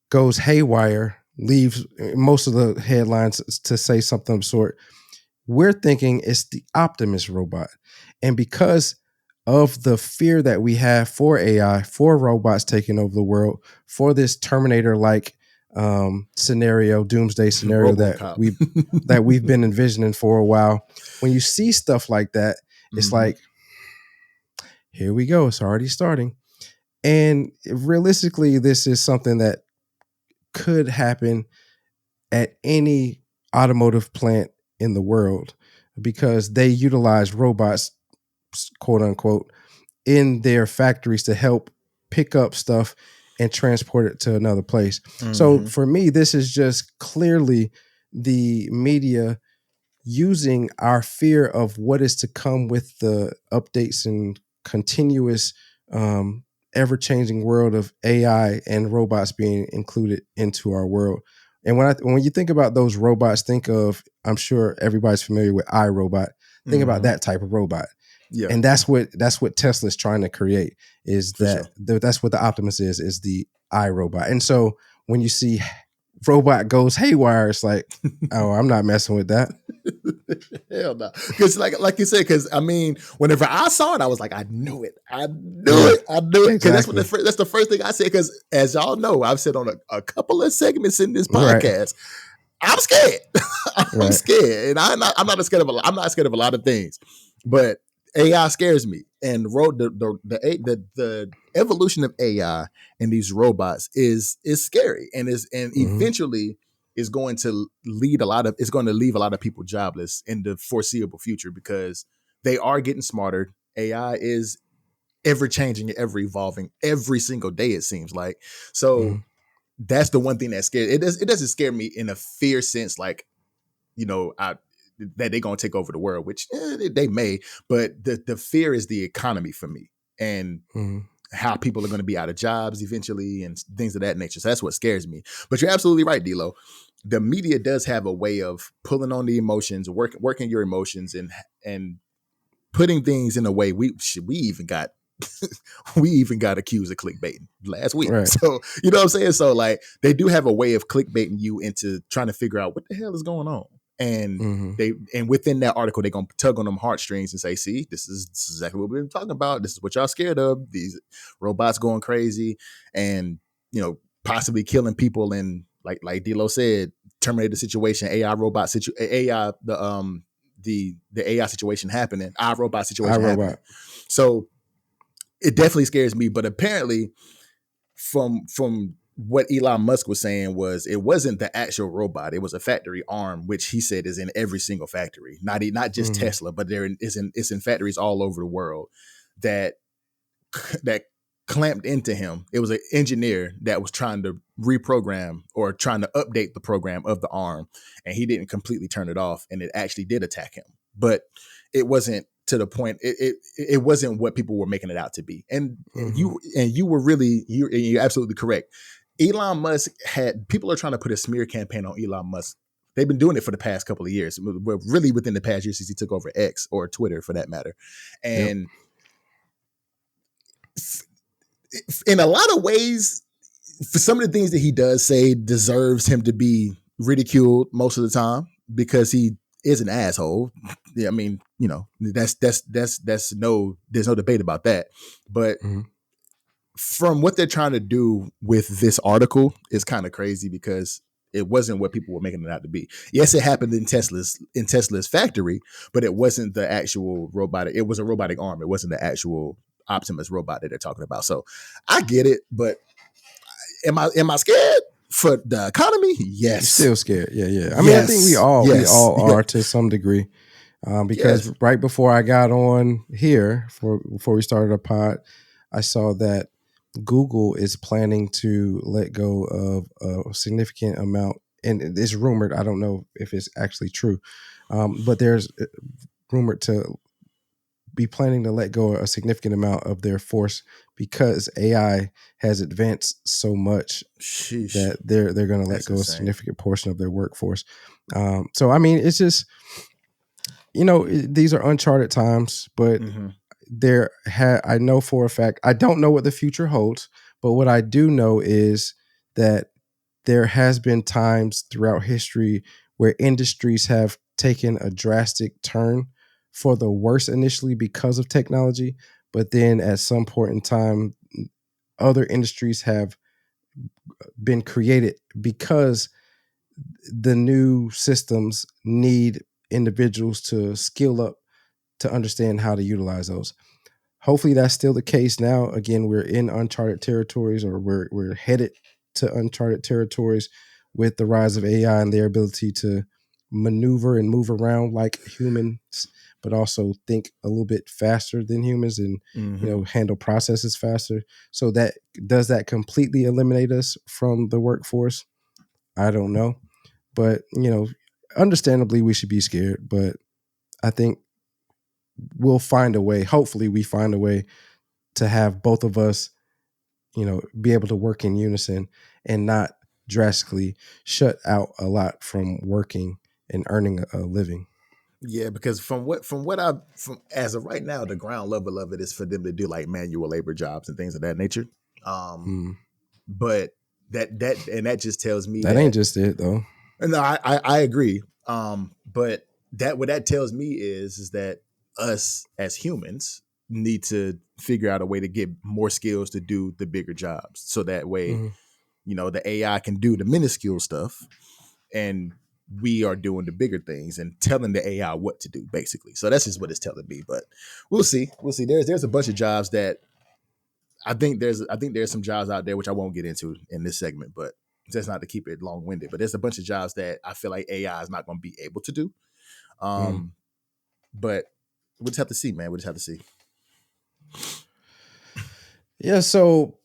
goes haywire, leaves most of the headlines to say something of sort, we're thinking it's the Optimus robot. And because of the fear that we have for AI, for robots taking over the world, for this Terminator-like scenario, doomsday scenario that we've been envisioning for a while, when you see stuff like that, it's like, here we go. It's already starting. And realistically, this is something that could happen at any automotive plant in the world, because they utilize robots, quote unquote, in their factories to help pick up stuff and transport it to another place. So for me, this is just clearly the media using our fear of what is to come with the updates and continuous ever-changing world of AI and robots being included into our world. And when you think about those robots, think of, I'm sure everybody's familiar with iRobot. Think about that type of robot. Yeah. And that's what Tesla's trying to create, is that's what the Optimus is the iRobot. And so when you see robot goes haywire, it's like, oh, I'm not messing with that. Hell no. Because like you said, because I mean, whenever I saw it, I was like, I knew it. Because exactly. That's the first thing I said. Because as y'all know, I've said on a couple of segments in this podcast, I'm scared. I'm scared, and I'm not scared of a lot of things, but AI scares me. And the evolution of AI and these robots is scary, and eventually is going to leave a lot of people jobless in the foreseeable future, because they are getting smarter. AI is ever changing, ever evolving every single day, it seems like. So that's the one thing that scares. It doesn't scare me in a fear sense, like, that they're going to take over the world, which they may, but the fear is the economy for me, and how people are going to be out of jobs eventually and things of that nature. So that's what scares me. But you're absolutely right, D-Lo. The media does have a way of pulling on the emotions, working your emotions, and putting things in a way. We even got accused of clickbaiting last week. Right. So, you know what I'm saying? So like, they do have a way of clickbaiting you into trying to figure out what the hell is going on. And and within that article, they're going to tug on them heartstrings and say, see, this is exactly what we've been talking about. This is what y'all scared of. These robots going crazy and, possibly killing people. And like D-Lo said, Terminator situation, AI robot situation, the AI situation happening, iRobot situation happening. So it definitely scares me. But apparently from what Elon Musk was saying was it wasn't the actual robot; it was a factory arm, which he said is in every single factory, not just Tesla, but it's in factories all over the world that that clamped into him. It was an engineer that was trying to reprogram or trying to update the program of the arm, and he didn't completely turn it off, and it actually did attack him. But it wasn't to the point. It wasn't what people were making it out to be. And you're absolutely correct. Elon Musk people are trying to put a smear campaign on Elon Musk. They've been doing it for the past couple of years, really within the past year since he took over X or Twitter for that matter. And in a lot of ways, for some of the things that he does say deserves him to be ridiculed most of the time because he is an asshole. Yeah, I mean, there's no debate about that. But from what they're trying to do with this article is kind of crazy because it wasn't what people were making it out to be. Yes, it happened in Tesla's factory, but it wasn't the actual robotic. It was a robotic arm. It wasn't the actual Optimus robot that they're talking about. So I get it, but am I scared for the economy? Yes. Still scared. Yeah. I mean, I think we all are to some degree. Because right before I got on here before we started a pod, I saw that Google is planning to let go of a significant amount, and it's rumored. I don't know if it's actually true, but there's rumored to be planning to let go a significant amount of their force because AI has advanced so much that they're going to let go a significant portion of their workforce. So I mean, it's just these are uncharted times, but I know for a fact, I don't know what the future holds, but what I do know is that there has been times throughout history where industries have taken a drastic turn for the worse initially because of technology, but then at some point in time, other industries have been created because the new systems need individuals to skill up to understand how to utilize those. Hopefully that's still the case now. Again, we're in uncharted territories, or we're headed to uncharted territories with the rise of AI and their ability to maneuver and move around like humans, but also think a little bit faster than humans and handle processes faster. So does that completely eliminate us from the workforce? I don't know. But, understandably we should be scared, but I think we'll find a way. Hopefully we find a way to have both of us, be able to work in unison and not drastically shut out a lot from working and earning a living. Yeah, because from as of right now, the ground level of it is for them to do like manual labor jobs and things of that nature. But that just tells me that ain't just it though. No, I agree. But what that tells me is that us as humans need to figure out a way to get more skills to do the bigger jobs. So that way, the AI can do the minuscule stuff and we are doing the bigger things and telling the AI what to do, basically. So that's just what it's telling me. But we'll see. There's a bunch of jobs that I think there's some jobs out there which I won't get into in this segment, but just not to keep it long-winded. But there's a bunch of jobs that I feel like AI is not going to be able to do. But we'll just have to see, man. We'll just have to see. Yeah, so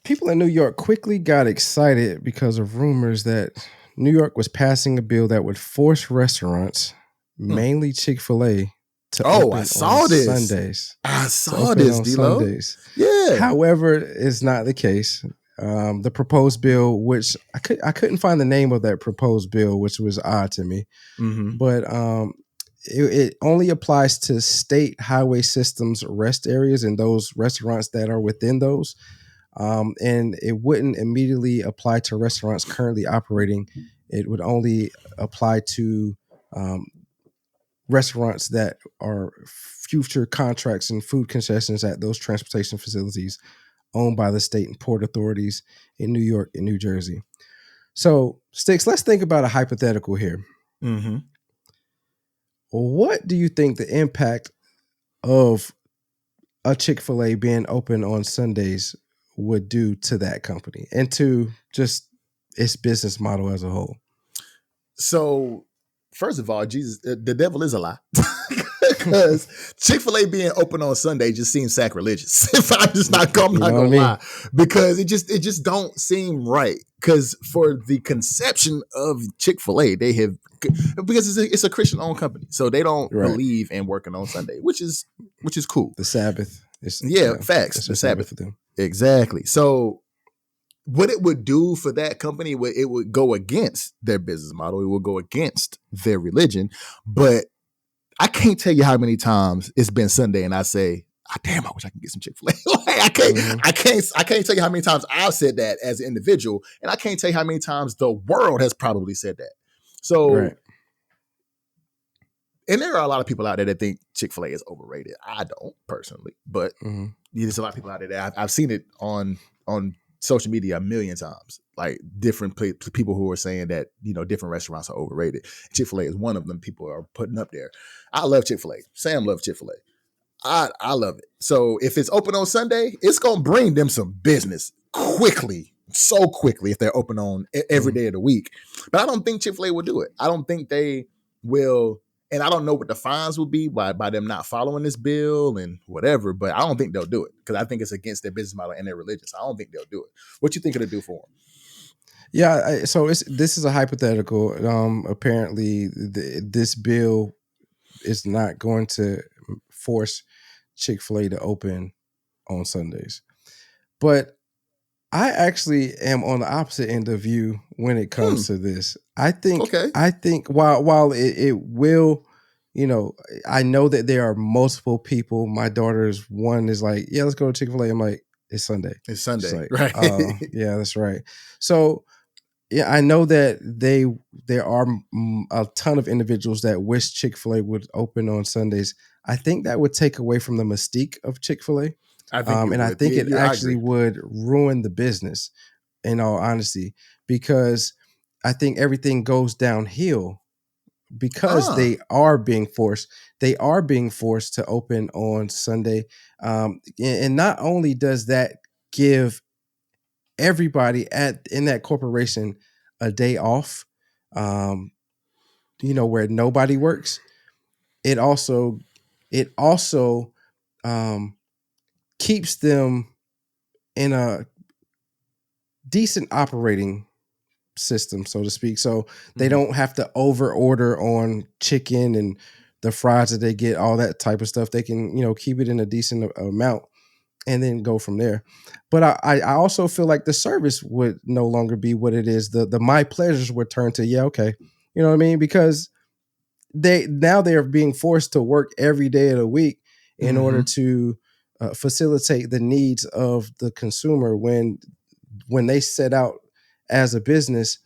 people in New York quickly got excited because of rumors that New York was passing a bill that would force restaurants, mainly Chic-Fila, to open on Sundays. I saw this, D-Lo. Sundays. Yeah. However, it's not the case. The proposed bill, which I couldn't find the name of that proposed bill, which was odd to me. But it only applies to state highway systems rest areas and those restaurants that are within those. And it wouldn't immediately apply to restaurants currently operating. It would only apply to restaurants that are future contracts and food concessions at those transportation facilities owned by the state and port authorities in New York and New Jersey. So, Sticks, let's think about a hypothetical here. What do you think the impact of a Chick-fil-A being open on Sundays would do to that company and to just its business model as a whole? So, first of all, Jesus, the devil is a lie. Because Chick-fil-A being open on Sunday just seems sacrilegious. If I'm just not, I'm not gonna lie, because it just don't seem right. Because for the conception of Chick-fil-A, they have, because it's a Christian-owned company, so they don't believe in working on Sunday, which is cool. The Sabbath, facts. The Sabbath for them, exactly. So, what it would do for that company, it would go against their business model. It would go against their religion, but I can't tell you how many times it's been Sunday and I say, damn, I wish I could get some Chick-fil-A. I can't tell you how many times I've said that as an individual, and I can't tell you how many times the world has probably said that. So, and there are a lot of people out there that think Chick-fil-A is overrated. I don't personally, but there's a lot of people out there that I've seen it on social media a million times, like different people who are saying that, different restaurants are overrated. Chick-fil-A is one of them people are putting up there. I love Chick-fil-A. Sam loves Chick-fil-A. I love it. So if it's open on Sunday, it's going to bring them some business so quickly if they're open on every day of the week. But I don't think Chick-fil-A will do it. I don't think they will. And I don't know what the fines will be by them not following this bill and whatever, but I don't think they'll do it because I think it's against their business model and their religion. So I don't think they'll do it. What you think it'll do for them? Yeah, so this is a hypothetical. Apparently, this bill is not going to force Chick-fil-A to open on Sundays. But I actually am on the opposite end of you when it comes to this. I think while it will, I know that there are multiple people. My daughter's one is like, yeah, let's go to Chick-fil-A. I'm like, it's Sunday. It's Sunday. Like, right. Yeah, that's right. So yeah, I know that there are a ton of individuals that wish Chick-fil-A would open on Sundays. I think that would take away from the mystique of Chick-fil-A. I think it actually would ruin the business, in all honesty, because I think everything goes downhill because they are being forced. They are being forced to open on Sunday. And not only does that give everybody in that corporation a day off, where nobody works, it also keeps them in a decent operating system, so to speak. So they don't have to over order on chicken and the fries that they get, all that type of stuff. They can, keep it in a decent amount and then go from there. But I also feel like the service would no longer be what it is. The my pleasures would turn to, yeah, okay. You know what I mean? Because they're being forced to work every day of the week in order to facilitate the needs of the consumer. When they set out as a business,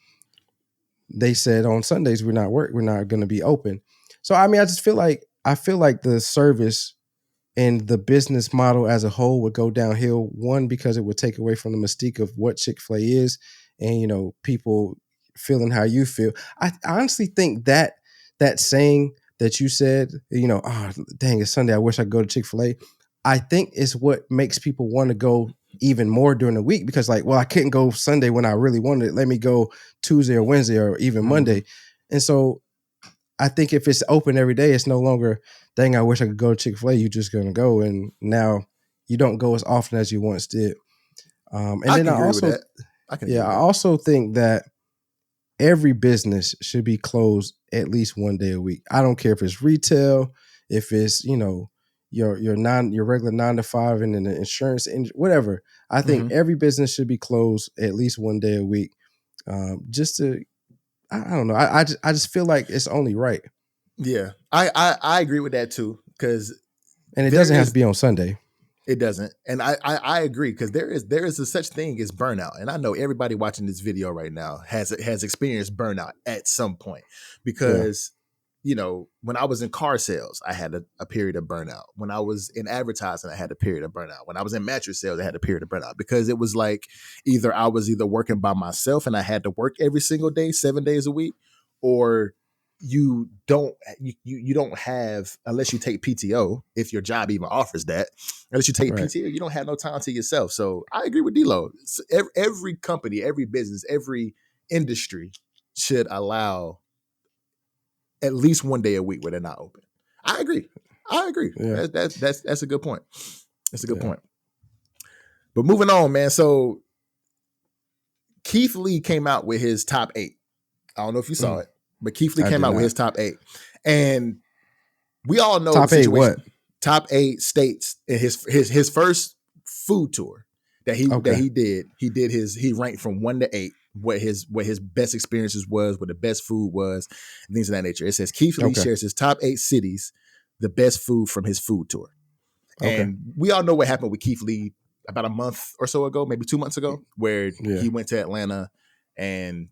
they said on Sundays we're not going to be open. So I mean, I feel like the service and the business model as a whole would go downhill. One, because it would take away from the mystique of what Chick-fil-A is, and people feeling how you feel. I honestly think that saying that you said, oh dang, it's Sunday, I wish I could go to Chick-fil-A, I think is what makes people want to go even more during the week, because like, well, I couldn't go Sunday when I really wanted it. Let me go Tuesday or Wednesday or even Monday. And so I think if it's open every day, it's no longer, dang, I wish I could go to Chick-fil-A. You're just going to go. And now you don't go as often as you once did. I also think that every business should be closed at least one day a week. I don't care if it's retail, if it's, your regular 9 to 5 and then the insurance, whatever. I think every business should be closed at least one day a week. Just to, I don't know. I just feel like it's only right. Yeah, I agree with that too. And it doesn't have to be on Sunday. It doesn't. And I agree, because there is a such thing as burnout. And I know everybody watching this video right now has experienced burnout at some point, because when I was in car sales, I had a period of burnout. When I was in advertising, I had a period of burnout. When I was in mattress sales, I had a period of burnout, because it was like I was either working by myself and I had to work every single day, 7 days a week, or you don't have, unless you take PTO, if your job even offers that, unless you take Right. PTO, you don't have no time to yourself. So I agree with D-Lo. Every company, every business, every industry should allow at least one day a week where they're not open. I agree. Yeah. That's a good point. That's a good Yeah. point. But moving on, man. So Keith Lee came out with his top 8. I don't know if you saw it, but Keith Lee came out with his top 8. And we all know top the 8 situation. what? Top 8 states in his first food tour that he did. He ranked from 1 to 8 what his best experiences was, what the best food was, and things of that nature. It says Keith Lee shares his top 8 cities, the best food from his food tour. And we all know what happened with Keith Lee about a month or so ago, maybe 2 months ago, where he went to Atlanta and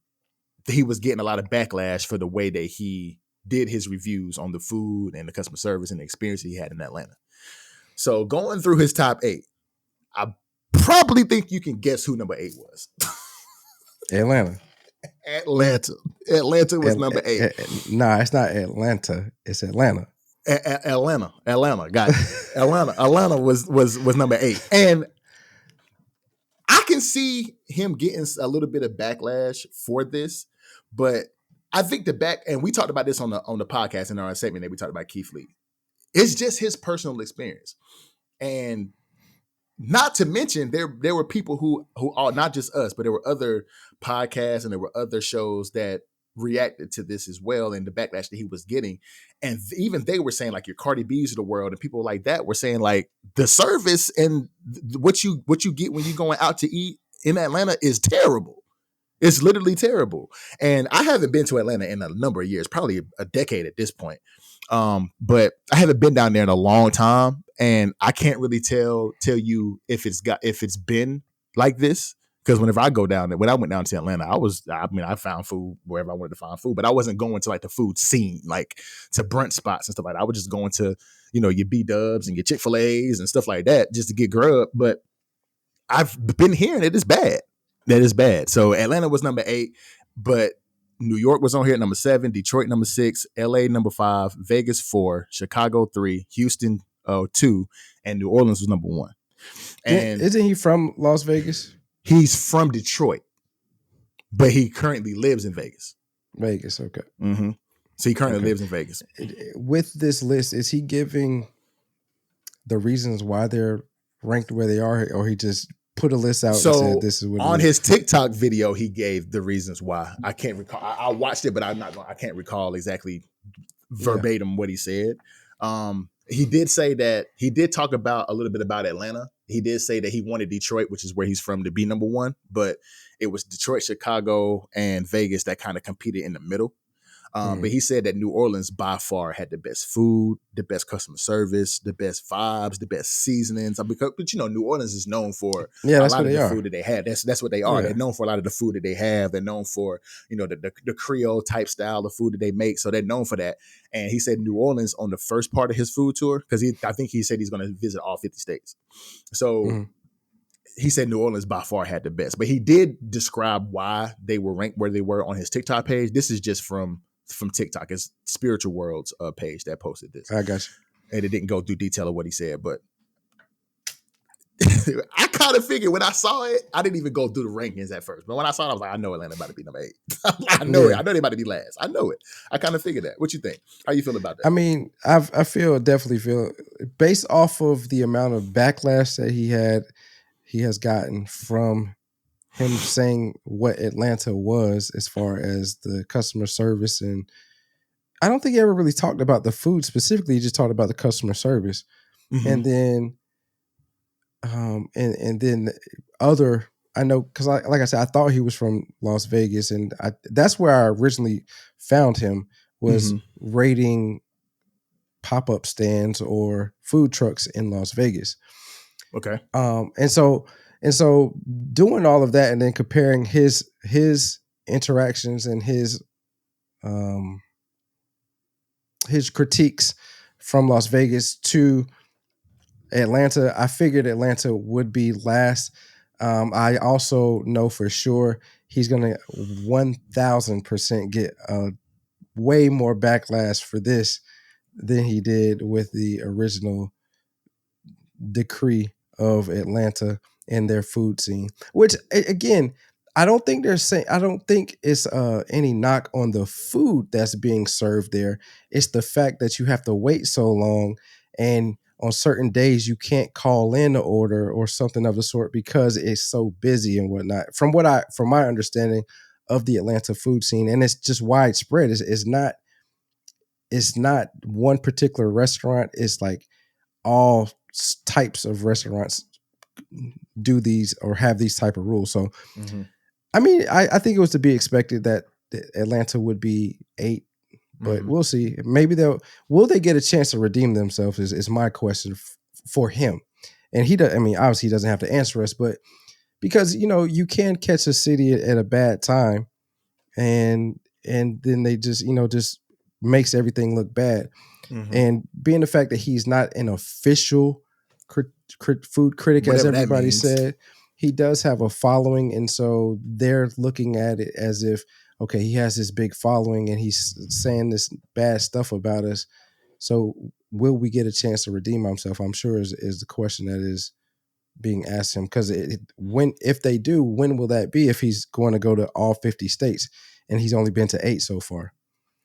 he was getting a lot of backlash for the way that he did his reviews on the food and the customer service and the experience he had in Atlanta. So going through his top 8, I probably think you can guess who number 8 was. Atlanta. Atlanta was number 8. Nah, it's not Atlanta. It's Atlanta. Atlanta. Got it. Atlanta was number 8. And I can see him getting a little bit of backlash for this, but I think and we talked about this on the podcast in our segment that we talked about Keith Lee. It's just his personal experience. And not to mention there were people who are not just us, but there were other podcasts and there were other shows that reacted to this as well, and the backlash that he was getting. And even they were saying, like, your Cardi B's of the world and people like that were saying, like, the service and what you get when you're going out to eat in Atlanta is terrible. It's literally terrible. And I haven't been to Atlanta in a number of years, probably a decade at this point. But I haven't been down there in a long time, and I can't really tell you if it's been like this. Because whenever I go down there, when I went down to Atlanta, I found food wherever I wanted to find food, but I wasn't going to like the food scene, like to brunch spots and stuff like that. I was just going to, your B-dubs and your Chick-fil-A's and stuff like that just to get grub. But I've been hearing it is bad. That is bad. So Atlanta was number 8, but New York was on here at number 7, Detroit number 6, LA number 5, Vegas 4, Chicago 3, Houston 2, and New Orleans was number 1. And isn't he from Las Vegas? He's from Detroit, but he currently lives in Vegas. Vegas, okay. Mm-hmm. So he currently lives in Vegas. With this list, is he giving the reasons why they're ranked where they are, or he just put a list out and said this is what on his TikTok video, he gave the reasons why. I can't recall. I watched it, but I can't recall exactly verbatim what he said. He did say that he did talk about a little bit about Atlanta. He did say that he wanted Detroit, which is where he's from, to be number 1, but it was Detroit, Chicago, and Vegas that kind of competed in the middle. But he said that New Orleans by far had the best food, the best customer service, the best vibes, the best seasonings. But New Orleans is known for a lot of the food that they had. That's what they are. Yeah. They're known for a lot of the food that they have. They're known for, the Creole type style of food that they make. So they're known for that. And he said New Orleans on the first part of his food tour, because I think he said he's going to visit all 50 states. So he said New Orleans by far had the best. But he did describe why they were ranked where they were on his TikTok page. This is just from TikTok. It's Spiritual World's page that posted this. I got you. And it didn't go through detail of what he said, but I kind of figured when I saw it, I didn't even go through the rankings at first. But when I saw it, I was like, I know Atlanta about to be number 8. I know it. I know they about to be last. I know it. I kind of figured that. What you think? How you feel about that? I mean, I definitely feel based off of the amount of backlash that he has gotten from him saying what Atlanta was as far as the customer service. And I don't think he ever really talked about the food specifically. He just talked about the customer service. Mm-hmm. And then, and then other, I know, cause like I said, I thought he was from Las Vegas, and that's where I originally found him, was rating pop-up stands or food trucks in Las Vegas. Okay. And so doing all of that and then comparing his interactions and his critiques from Las Vegas to Atlanta, I figured Atlanta would be last. I also know for sure he's going to 1,000% get a way more backlash for this than he did with the original decree of Atlanta and their food scene. Which again, I don't think it's any knock on the food that's being served there. It's the fact that you have to wait so long, and on certain days you can't call in the order or something of the sort because it's so busy and whatnot. From my understanding of the Atlanta food scene, and it's just widespread. It's not one particular restaurant. It's like all types of restaurants do these or have these type of rules. So, I mean, I think it was to be expected that Atlanta would be 8, but we'll see. Maybe will they get a chance to redeem themselves is my question for him. And obviously he doesn't have to answer us, but because, you can catch a city at a bad time and then they just makes everything look bad. And being the fact that he's not an official food critic, Whatever as everybody said, he does have a following. And so they're looking at it as if, okay, he has this big following and he's saying this bad stuff about us. So will we get a chance to redeem himself? I'm sure is the question that is being asked him. Because if they do, when will that be? If he's going to go to all 50 states and he's only been to 8 so far.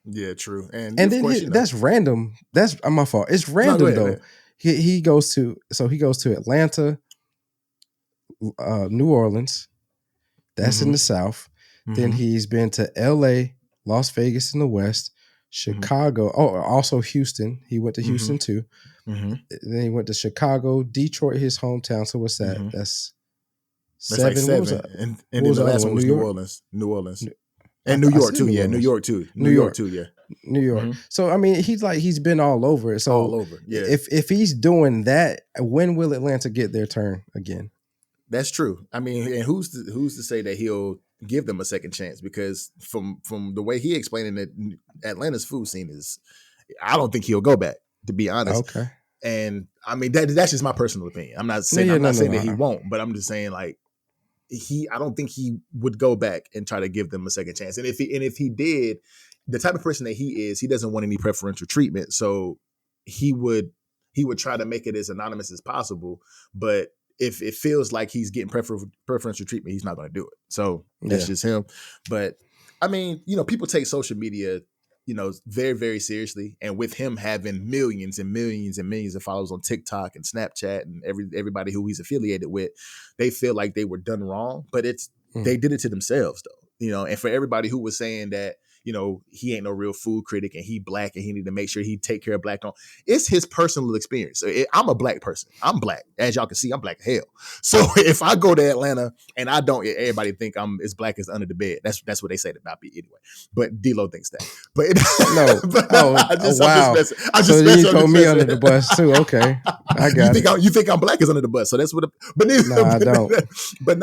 Yeah, true. And then that's random. That's my fault. It's random though. He goes to Atlanta, New Orleans. That's in the South. Then he's been to LA, Las Vegas in the West, Chicago. Oh, also Houston. He went to Houston too. Then he went to Chicago, Detroit, his hometown. So what's that? That's 7. Like 7. And then the last one was New Orleans. And New York too, yeah. New York too. New York too, yeah. New York. So I mean, he's been all over. So all over, yeah. If he's doing that, when will Atlanta get their turn again? That's true. I mean, and who's to say that he'll give them a second chance? Because from the way he explained it, Atlanta's food scene is, I don't think he'll go back, to be honest. Okay. And I mean that's just my personal opinion. I'm not saying that he won't, but I'm just saying like I don't think he would go back and try to give them a second chance. And if he did, the type of person that he is, he doesn't want any preferential treatment. So he would try to make it as anonymous as possible. But if it feels like he's getting preferential treatment, he's not going to do it. So that's just him. But I mean, people take social media, very, very seriously. And with him having millions and millions and millions of followers on TikTok and Snapchat and everybody who he's affiliated with, they feel like they were done wrong, but they did it to themselves though, and for everybody who was saying that, he ain't no real food critic and he Black and he need to make sure he take care of Black. It's his personal experience. I'm a Black person. I'm Black. As y'all can see, I'm Black as hell. So if I go to Atlanta and I don't, everybody think I'm as Black as under the bed. That's what they say about me anyway. But D-Lo thinks that. But no. Wow. So then you throw me under the bus too. Okay. I got it. You think I'm Black as under the bus. So that's what. I don't. But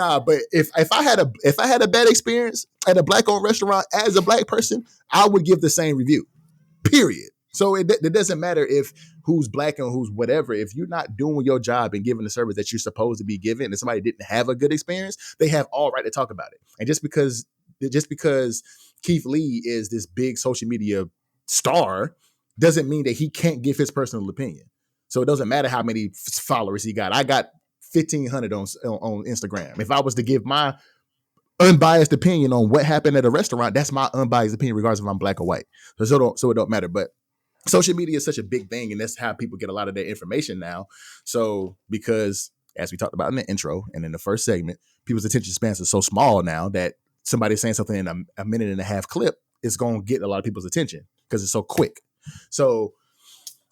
if I had a bad experience at a Black-owned restaurant as a Black person, I would give the same review, period. So it doesn't matter if who's Black and who's whatever. If you're not doing your job and giving the service that you're supposed to be giving, and somebody didn't have a good experience, they have all right to talk about it. And just because Keith Lee is this big social media star doesn't mean that he can't give his personal opinion. So it doesn't matter how many followers he got. I got 1,500 on Instagram. If I was to give my unbiased opinion on what happened at a restaurant, that's my unbiased opinion, regardless if I'm Black or white. So it don't matter. But social media is such a big thing, and that's how people get a lot of their information now. So because, as we talked about in the intro and in the first segment, people's attention spans are so small now that somebody saying something in a minute and a half clip is going to get a lot of people's attention because it's so quick. So,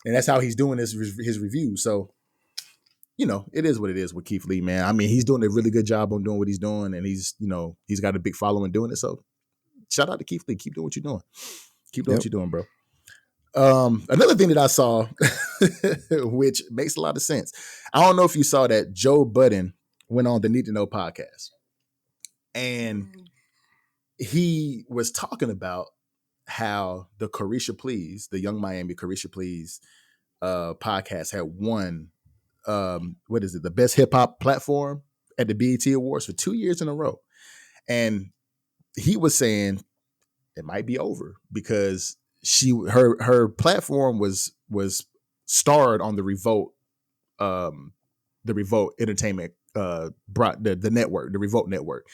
and that's how he's doing his review. So, it is what it is with Keith Lee, man. I mean, he's doing a really good job on doing what he's doing, and he's got a big following doing it. So shout out to Keith Lee. Keep doing what you're doing. Keep doing what you're doing, bro. Another thing that I saw, which makes a lot of sense. I don't know if you saw that Joe Budden went on the Need to Know podcast, and he was talking about how the Caresha Please, the Young Miami Caresha Please podcast had won the best hip hop platform at the BET Awards for 2 years in a row. And he was saying it might be over because her platform was starred on the Revolt Entertainment brought the network, the Revolt network.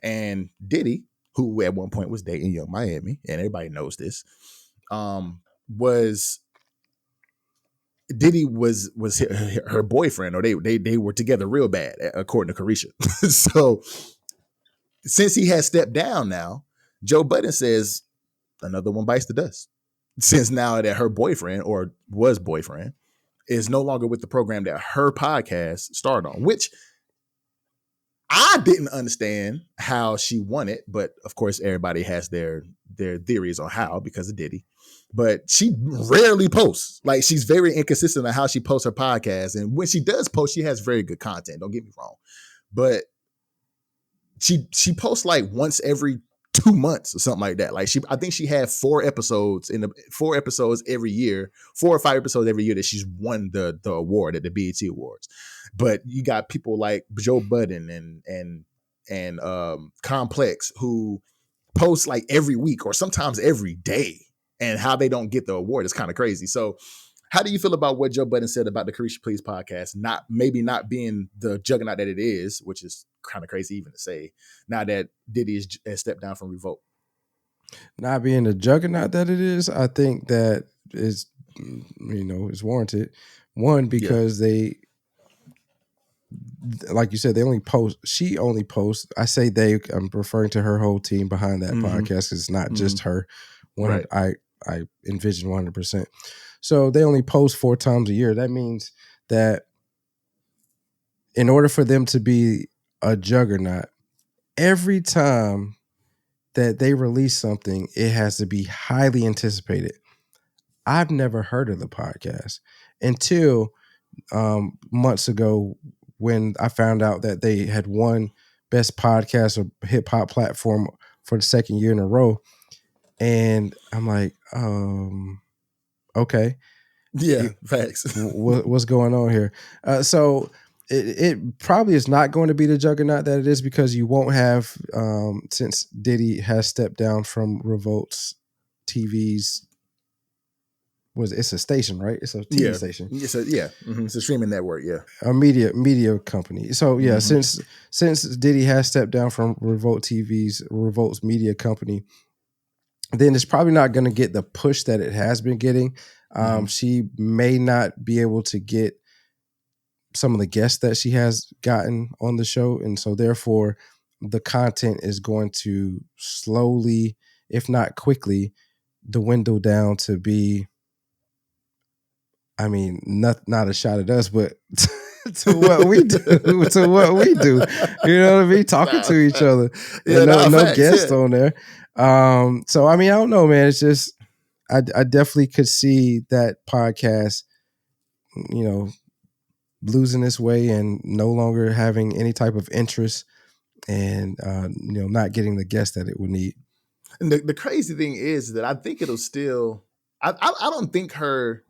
And Diddy, who at one point was dating Young Miami, and everybody knows this, was Diddy was her boyfriend, or they were together real bad, according to Caresha. So since he has stepped down now, Joe Budden says another one bites the dust. Since now that her boyfriend, or was boyfriend, is no longer with the program that her podcast started on, which I didn't understand how she won it, but of course everybody has their theories on how, because of Diddy. But she rarely posts. Like, she's very inconsistent on how she posts her podcast. And when she does post, she has very good content. Don't get me wrong. But she posts like once every 2 months or something like that. Like, I think she had 4 episodes every year, 4 or 5 episodes every year that she's won the award at the BET Awards. But you got people like Joe Budden and Complex, who post like every week or sometimes every day, and how they don't get the award is kind of crazy. So how do you feel about what Joe Budden said about the Caresha Please podcast not being the juggernaut that it is, which is kind of crazy even to say, now that Diddy has stepped down from Revolt? Not being the juggernaut that it is, I think that is, is warranted. One, because they, like you said, she only posts, I say they, I'm referring to her whole team behind that podcast, because it's not just her. Right. I envision 100%. So they only post 4 times a year. That means that in order for them to be a juggernaut, every time that they release something, it has to be highly anticipated. I've never heard of the podcast until months ago, when I found out that they had won Best Podcast or Hip Hop Platform for the 2nd year in a row. And I'm like, okay. Yeah, facts. What's going on here? So it probably is not going to be the juggernaut that it is, because you won't have, since Diddy has stepped down from Revolt's TV's, it's a station, right? It's a TV station. It's a streaming network, a media company. So since Diddy has stepped down from Revolt's media company, then it's probably not going to get the push that it has been getting. She may not be able to get some of the guests that she has gotten on the show. And so therefore the content is going to slowly, if not quickly, dwindle down to be, not a shot at us, but to what we do, You know what I mean? Talking to each other. No guests on there. So, I don't know, man. It's just, I definitely could see that podcast, losing its way and no longer having any type of interest, and, not getting the guests that it would need. And the crazy thing is that I think it'll still, I don't think her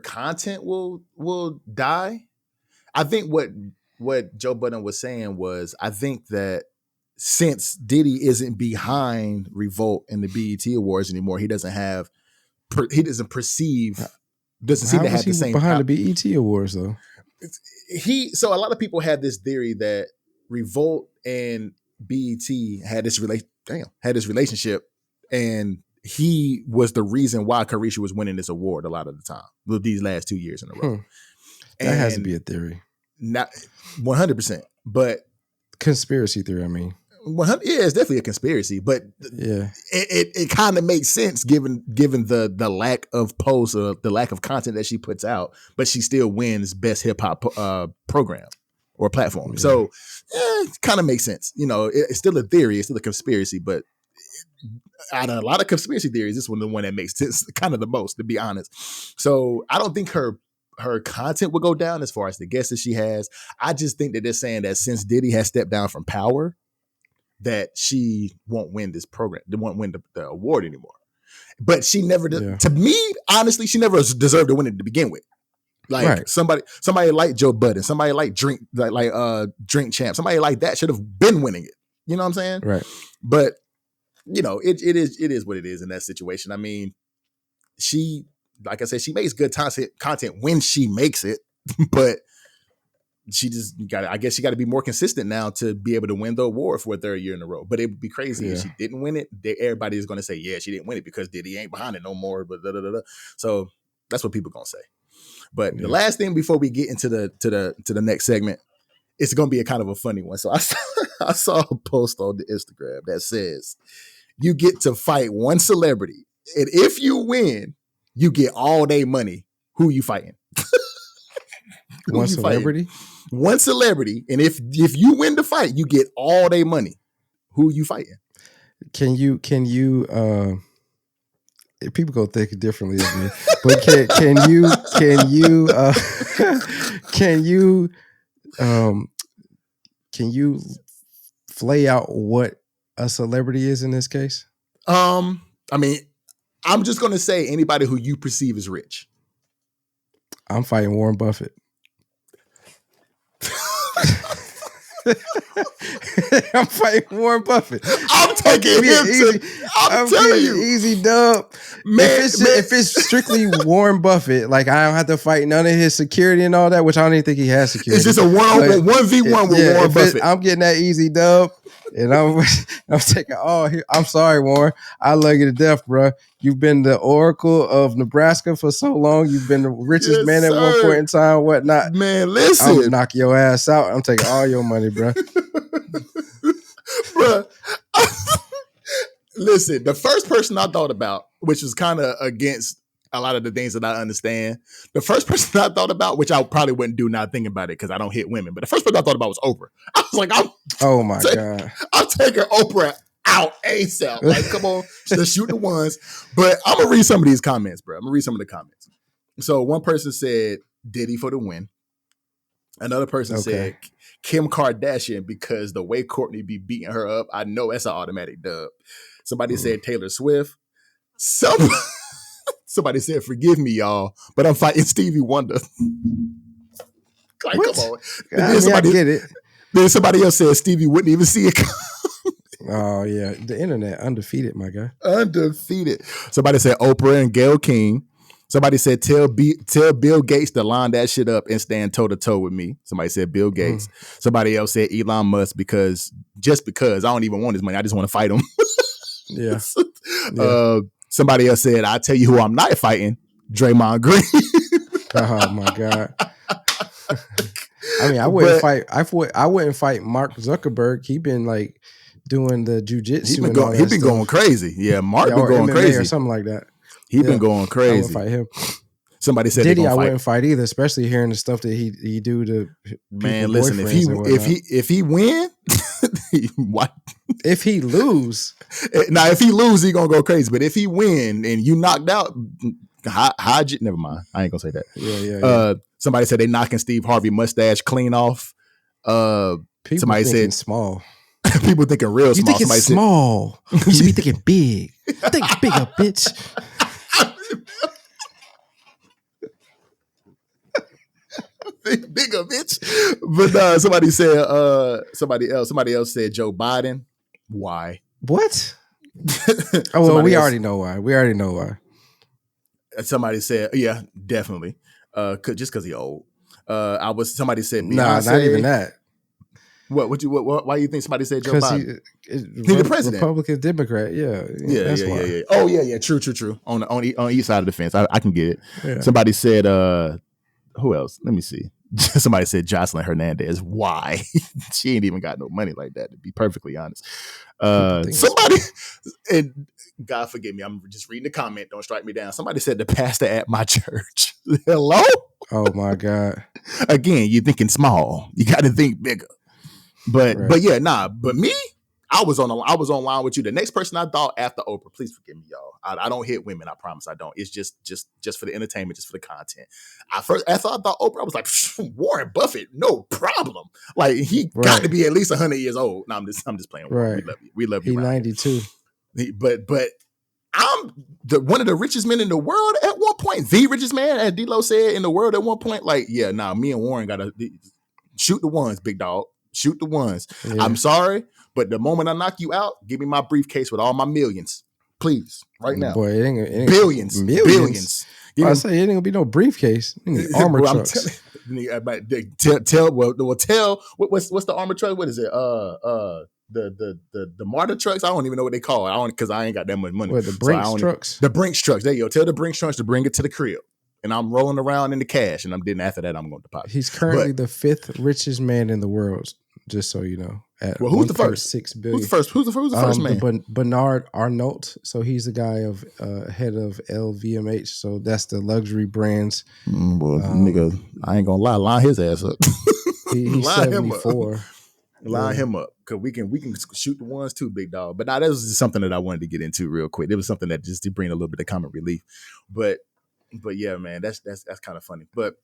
content will die. I think what Joe Budden was saying was, I think that since Diddy isn't behind Revolt and the BET Awards anymore, he doesn't seem to have the same behind the BET Awards though. So a lot of people had this theory that Revolt and BET had this relationship, and he was the reason why Caresha was winning this award a lot of the time with these last 2 years in a row. That has to be a theory. Not 100%, but conspiracy theory. 100, it's definitely a conspiracy, but it kind of makes sense given the lack of posts or the lack of content that she puts out, but she still wins Best Hip Hop program or platform. Yeah. So it kind of makes sense. It's still a theory, it's still a conspiracy, but out of a lot of conspiracy theories, this one the one that makes sense kind of the most, to be honest. So I don't think her content will go down as far as the guests that she has. I just think that they're saying that since Diddy has stepped down from power, that she won't win this program. They won't win the award anymore. But she never, to me, honestly, she never deserved to win it to begin with. Like somebody like Joe Budden, somebody like Drink Champ, somebody like that should have been winning it. You know what I'm saying? Right. But it is what it is in that situation. I mean, she, like I said, she makes good content when she makes it, but she just I guess she got to be more consistent now to be able to win the award for a third year in a row. But it would be crazy if she didn't win it. Everybody is going to say, yeah, she didn't win it because Diddy ain't behind it no more. But so that's what people going to say. But the last thing before we get into the next segment, it's going to be a kind of a funny one. So I saw a post on the Instagram that says, you get to fight one celebrity, and if you win, you get all day money. Who you fighting? One celebrity? One celebrity, and if you win the fight, you get all day money. Who you fighting? Can you people go think differently of me, but can you flay out what a celebrity is in this case? I mean, I'm just gonna say anybody who you perceive as rich. I'm fighting Warren Buffett. I'm fighting Warren Buffett. I'm taking him easy. I'm telling you, easy dub. Man, if it's strictly Warren Buffett, like I don't have to fight none of his security and all that, which I don't even think he has security. It's just a 1v1 with Warren Buffett. I'm getting that easy dub, and I'm taking all here. I'm sorry, Warren. I love you to death, bro. You've been the Oracle of Nebraska for so long. You've been the richest man at one point in time, whatnot. Man, listen. I'm gonna knock your ass out. I'm taking all your money, bro. Bro, listen, the first person I thought about, which was kind of against a lot of the things that I understand, the first person I thought about, which I probably wouldn't do not thinking about it because I don't hit women, but the first person I thought about was Oprah. I was like, God. I'm taking Oprah out ASAP. Like, come on, let's shoot the ones. But I'm going to read some of these comments, bro. I'm going to read some of the comments. So one person said Diddy for the win. Another person said Kim Kardashian because the way Courtney be beating her up, I know that's an automatic dub. Somebody said Taylor Swift. Somebody said, forgive me, y'all, but I'm fighting Stevie Wonder. Like, what? Come on. I get it. Then somebody else said Stevie wouldn't even see it. Oh, yeah. The internet, undefeated, my guy. Undefeated. Somebody said Oprah and Gayle King. Somebody said, tell Bill Gates to line that shit up and stand toe-to-toe with me. Somebody said Bill Gates. Somebody else said Elon Musk because I don't even want his money. I just want to fight him. Yeah. Somebody else said, I'll tell you who I'm not fighting, Draymond Green. Oh, my God. I mean, I wouldn't fight Mark Zuckerberg. He been like doing the jujitsu. He been going crazy. Yeah, Mark been going MMA crazy or something like that. He been going crazy. I wouldn't fight him. Somebody said Diddy, I wouldn't fight either, especially hearing the stuff that he do to man. Listen, if he win, what? If he lose, now if he lose, he gonna go crazy. But if he win and you knocked out, never mind. I ain't gonna say that. Yeah. Somebody said they knocking Steve Harvey mustache clean off. People somebody thinking said small. People thinking real small. You thinking small. You should be thinking big. Think bigger, bitch. Bigger, bitch. But somebody else said Joe Biden. Why? What? Oh, well, we already know why. Somebody said, yeah, definitely. Just because he old. Somebody said Beyonce. Nah, not even that. What? Why do you think somebody said Joe Biden? He's the president, Republican, Democrat. Yeah. Oh yeah. True. On each side of the fence, I can get it. Yeah. Somebody said, who else? Let me see. Somebody said Jocelyn Hernandez. Why? She ain't even got no money like that, to be perfectly honest. Somebody, and God forgive me, I'm just reading the comment. Don't strike me down. Somebody said the pastor at my church. Hello? Oh my God. Again, you're thinking small. You got to think bigger. But yeah, but me, I was on line with you. The next person I thought after Oprah, please forgive me, y'all. I don't hit women. I promise I don't. It's just for the entertainment, just for the content. After I thought Oprah, I was like, Warren Buffett, no problem. Like he got to be at least 100 years old. No, I'm just playing. Right. We love you. He's 92. But I'm one of the richest men in the world at one point. The richest man, as D-Lo said, in the world at one point. Like, yeah, me and Warren gotta shoot the ones, big dog. Shoot the ones. Yeah. I'm sorry, But the moment I knock you out, give me my briefcase with all my millions. Please, right now. Boy, it ain't billions. Billions. I say it ain't gonna be no briefcase. You need armor Bro, trucks. Tell what's the armor truck? What is it? The MARTA trucks. I don't even know what they call it. Because I ain't got that much money. What, the Brinks trucks? The Brinks trucks. There you go. Tell the Brinks trucks to bring it to the crib. And I'm rolling around in the cash, and after that, I'm going to deposit. He's currently the 5th richest man in the world. Just so you know. Who's the first? $6 billion. Who's the first man? Bernard Arnault. So he's the guy of head of LVMH. So that's the luxury brands. Nigga, I ain't gonna lie his ass up. He's 74. Line him up, because we can shoot the ones too, big dog. But now that was just something that I wanted to get into real quick. It was something that just to bring a little bit of comic relief. But yeah, man, that's kind of funny. But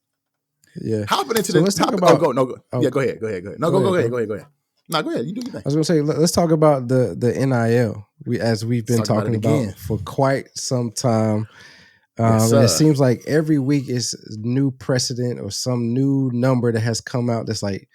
yeah, hopping into the let's talk about. Go ahead. No, go ahead. No, go ahead. You do your thing. I was gonna say, let's talk about the NIL. We've been talking about for quite some time. And it seems like every week is new precedent or some new number that has come out that's like,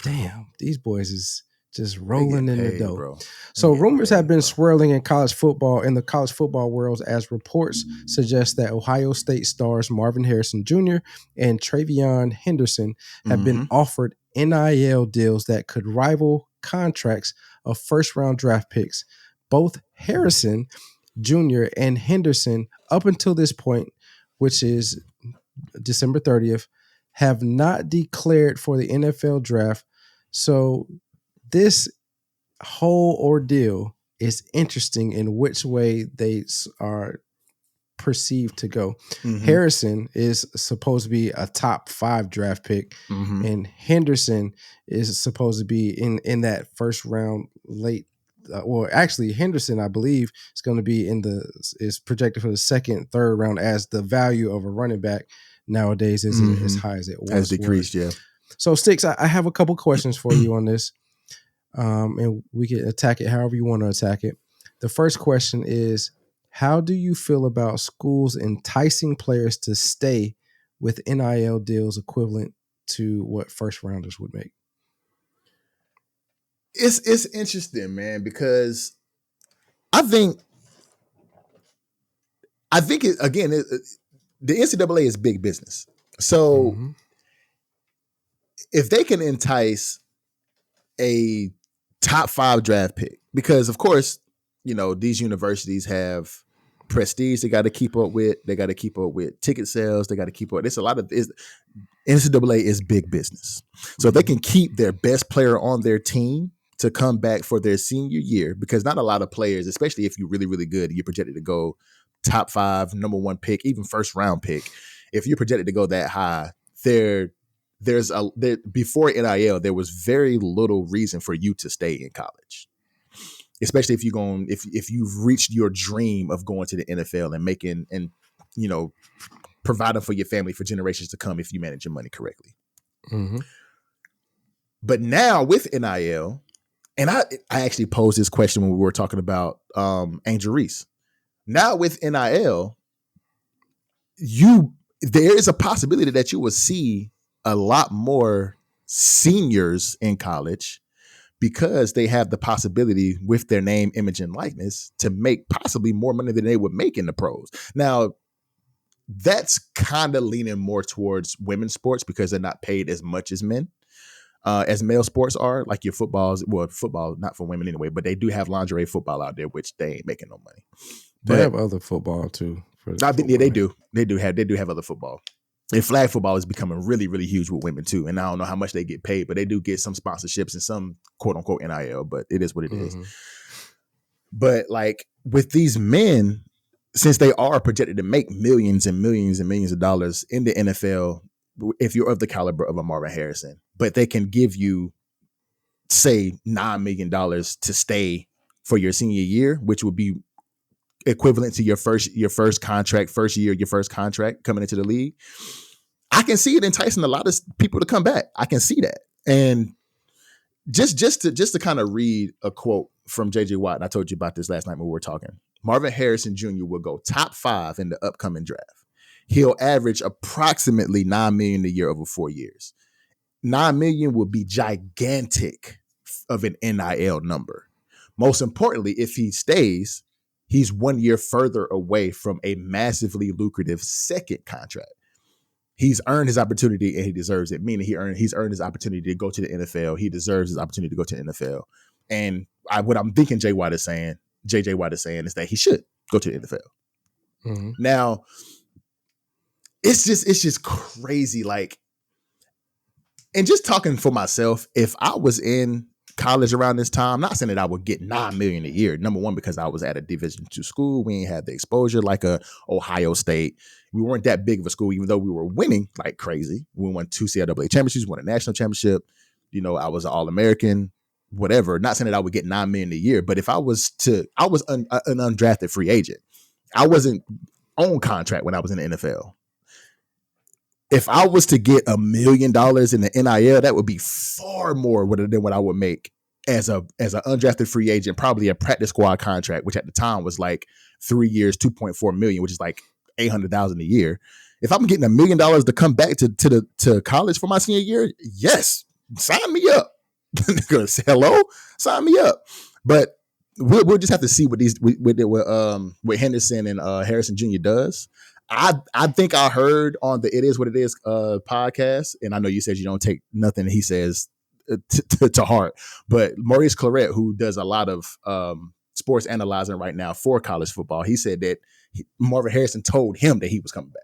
damn, these boys is just rolling in the dough. Bro. So rumors have been swirling in the college football world as reports suggest that Ohio State stars Marvin Harrison Jr. and Travion Henderson have been offered NIL deals that could rival contracts of first-round draft picks. Both Harrison Jr. and Henderson, up until this point, which is December 30th, have not declared for the NFL draft. So this whole ordeal is interesting in which way they are perceived to go. Harrison is supposed to be a top 5 draft pick, and Henderson is supposed to be in that first round late. Actually, Henderson, I believe, is going to be is projected for the second, third round, as the value of a running back nowadays isn't as high as it was. Has decreased, yeah. So, Sticks, I have a couple questions for you on this, and we can attack it however you want to attack it. The first question is, how do you feel about schools enticing players to stay with NIL deals equivalent to what first rounders would make? It's interesting, man, because I think it again. The NCAA is big business, so if they can entice a top 5 draft pick, because of course, you know, these universities have prestige they got to keep up with. They got to keep up with ticket sales. They got to keep up. There's a lot of NCAA is big business, so if they can keep their best player on their team to come back for their senior year, because not a lot of players, especially if you're really, really good, you're projected to go top 5, number 1 pick, even first round pick. If you're projected to go that high, before NIL, there was very little reason for you to stay in college, especially if you've reached your dream of going to the NFL and making and providing for your family for generations to come if you manage your money correctly. But now with NIL. And I actually posed this question when we were talking about Angel Reese. Now with NIL, there is a possibility that you will see a lot more seniors in college because they have the possibility with their name, image, and likeness to make possibly more money than they would make in the pros. Now, that's kind of leaning more towards women's sports because they're not paid as much as men. As male sports are, like your football, not for women anyway, but they do have lingerie football out there, which they ain't making no money. They have other football too. Yeah, they do. They do have other football. And flag football is becoming really, really huge with women too. And I don't know how much they get paid, but they do get some sponsorships and some quote unquote NIL, but it is what it is. But like with these men, since they are projected to make millions and millions and millions of dollars in the NFL, if you're of the caliber of a Marvin Harrison, but they can give you, say, $9 million to stay for your senior year, which would be equivalent to your first contract, first year, your first contract coming into the league. I can see it enticing a lot of people to come back. I can see that. And just to kind of read a quote from JJ Watt, and I told you about this last night when we were talking. Marvin Harrison Jr. will go top 5 in the upcoming draft. He'll average approximately $9 million a year over 4 years. $9 million will be gigantic of an NIL number. Most importantly, if he stays, he's 1 year further away from a massively lucrative second contract. He's earned his opportunity and he deserves it. Meaning he's earned his opportunity to go to the NFL. He deserves his opportunity to go to the NFL. And what I'm thinking JJ Watt is saying is that he should go to the NFL. Mm-hmm. Now, it's just crazy. Like, and just talking for myself, if I was in college around this time, I'm not saying that I would get $9 million a year. Number one, because I was at a Division II school. We ain't had the exposure like a Ohio State. We weren't that big of a school, even though we were winning like crazy. We won 2 CIAA championships, won a national championship. You know, I was an All-American, whatever. Not saying that I would get $9 million a year, but if I was an undrafted free agent. I wasn't on contract when I was in the NFL. If I was to get $1 million in the NIL, that would be far more than what I would make as an undrafted free agent, probably a practice squad contract, which at the time was like 3 years, $2.4 million, which is like $800,000 a year. If I'm getting $1 million to come back to college for my senior year, yes, sign me up. Hello, sign me up. But we'll just have to see what Henderson and Harrison Jr. does. I think I heard on the It Is What It Is podcast, and I know you said you don't take nothing he says to heart, but Maurice Claret, who does a lot of sports analyzing right now for college football, he said that Marvin Harrison told him that he was coming back.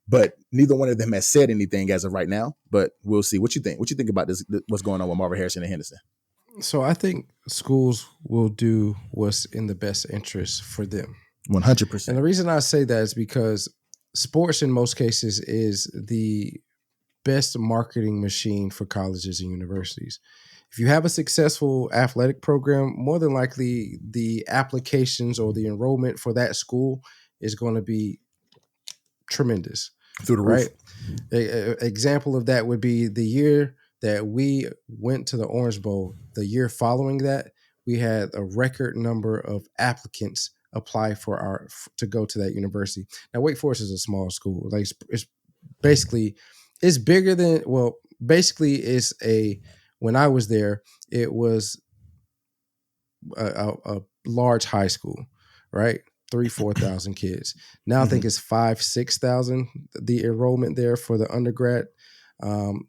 But neither one of them has said anything as of right now, but we'll see. What you think? What you think about this? What's going on with Marvin Harrison and Henderson? So I think schools will do what's in the best interest for them. 100%. And the reason I say that is because sports in most cases is the best marketing machine for colleges and universities. If you have a successful athletic program, more than likely the applications or the enrollment for that school is going to be tremendous. Through the roof. Right? Example of that would be the year that we went to the Orange Bowl. The year following that, we had a record number of applicants apply to go to that university. Now, Wake Forest is a small school. Like it's bigger than, when I was there, it was a large high school, right? 3,000-4,000 kids. Now I think it's 5,000-6,000, the enrollment there for the undergrad. And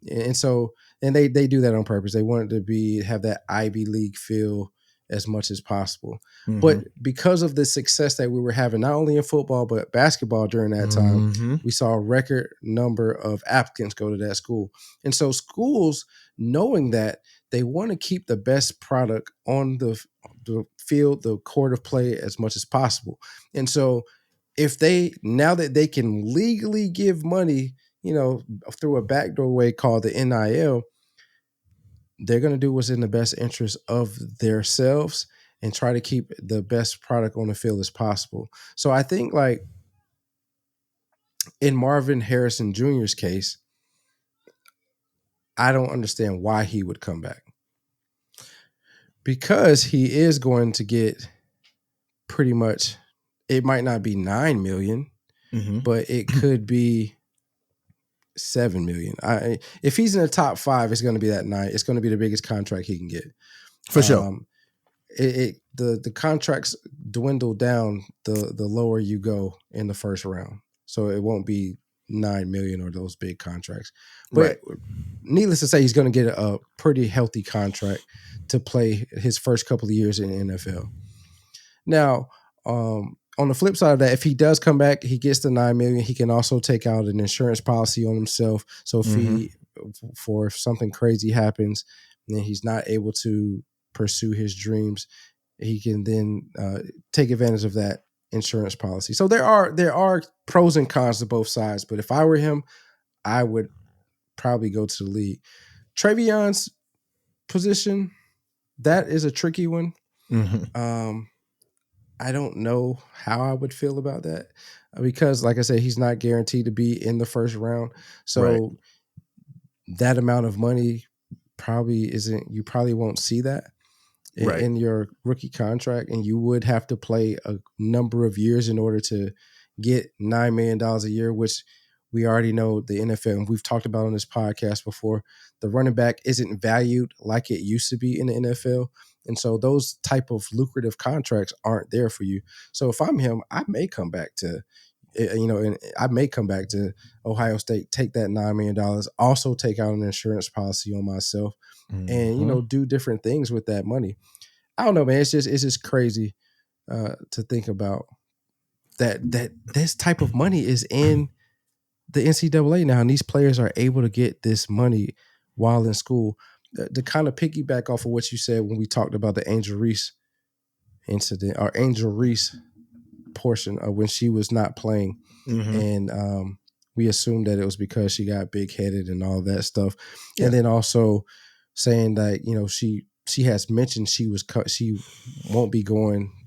they do that on purpose. They want it to have that Ivy League feel as much as possible. Mm-hmm. But because of the success that we were having, not only in football, but basketball during that time, we saw a record number of applicants go to that school. And so schools, knowing that, they want to keep the best product on the field, the court of play as much as possible. And so now that they can legally give money, through a backdoor way called the NIL, they're going to do what's in the best interest of themselves and try to keep the best product on the field as possible. So I think, like, in Marvin Harrison Jr.'s case, I don't understand why he would come back. Because he is going to get pretty much, it might not be $9 million, but it could be $7 million. If he's in the top 5, it's going to be that 9. It's going to be the biggest contract he can get. For sure. The contracts dwindle down the lower you go in the first round. So it won't be $9 million or those big contracts. But needless to say, he's going to get a pretty healthy contract to play his first couple of years in the NFL. Now, on the flip side of that, if he does come back, he gets the $9 million. He can also take out an insurance policy on himself. So if something crazy happens and he's not able to pursue his dreams, he can then take advantage of that insurance policy. So there are pros and cons to both sides. But if I were him, I would probably go to the league. Trayvion's position, that is a tricky one. I don't know how I would feel about that because, like I said, he's not guaranteed to be in the first round. So that amount of money you probably won't see that in your rookie contract. And you would have to play a number of years in order to get $9 million a year, which We already know the NFL, and we've talked about on this podcast before, the running back isn't valued like it used to be in the NFL. And so those type of lucrative contracts aren't there for you. So if I'm him, I may come back to, and I may come back to Ohio State, take that $9 million, also take out an insurance policy on myself, and, do different things with that money. I don't know, man. It's just crazy to think about that this type of money is in the NCAA now, and these players are able to get this money while in school. To kind of piggyback off of what you said when we talked about the Angel Reese incident, or Angel Reese portion of when she was not playing, and we assumed that it was because she got big headed and all that stuff, and then also saying that she has mentioned she won't be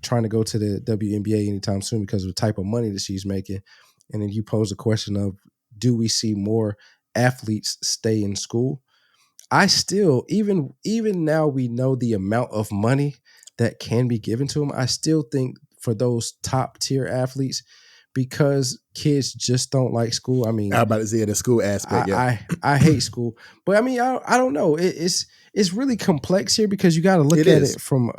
trying to go to the WNBA anytime soon because of the type of money that she's making. And then you pose the question of, do we see more athletes stay in school? I still, even now we know the amount of money that can be given to them, I still think for those top tier athletes, because kids just don't like school. I mean, I'm about to say the school aspect. I hate school, but I mean, I don't know. It's really complex here because you got to look at it from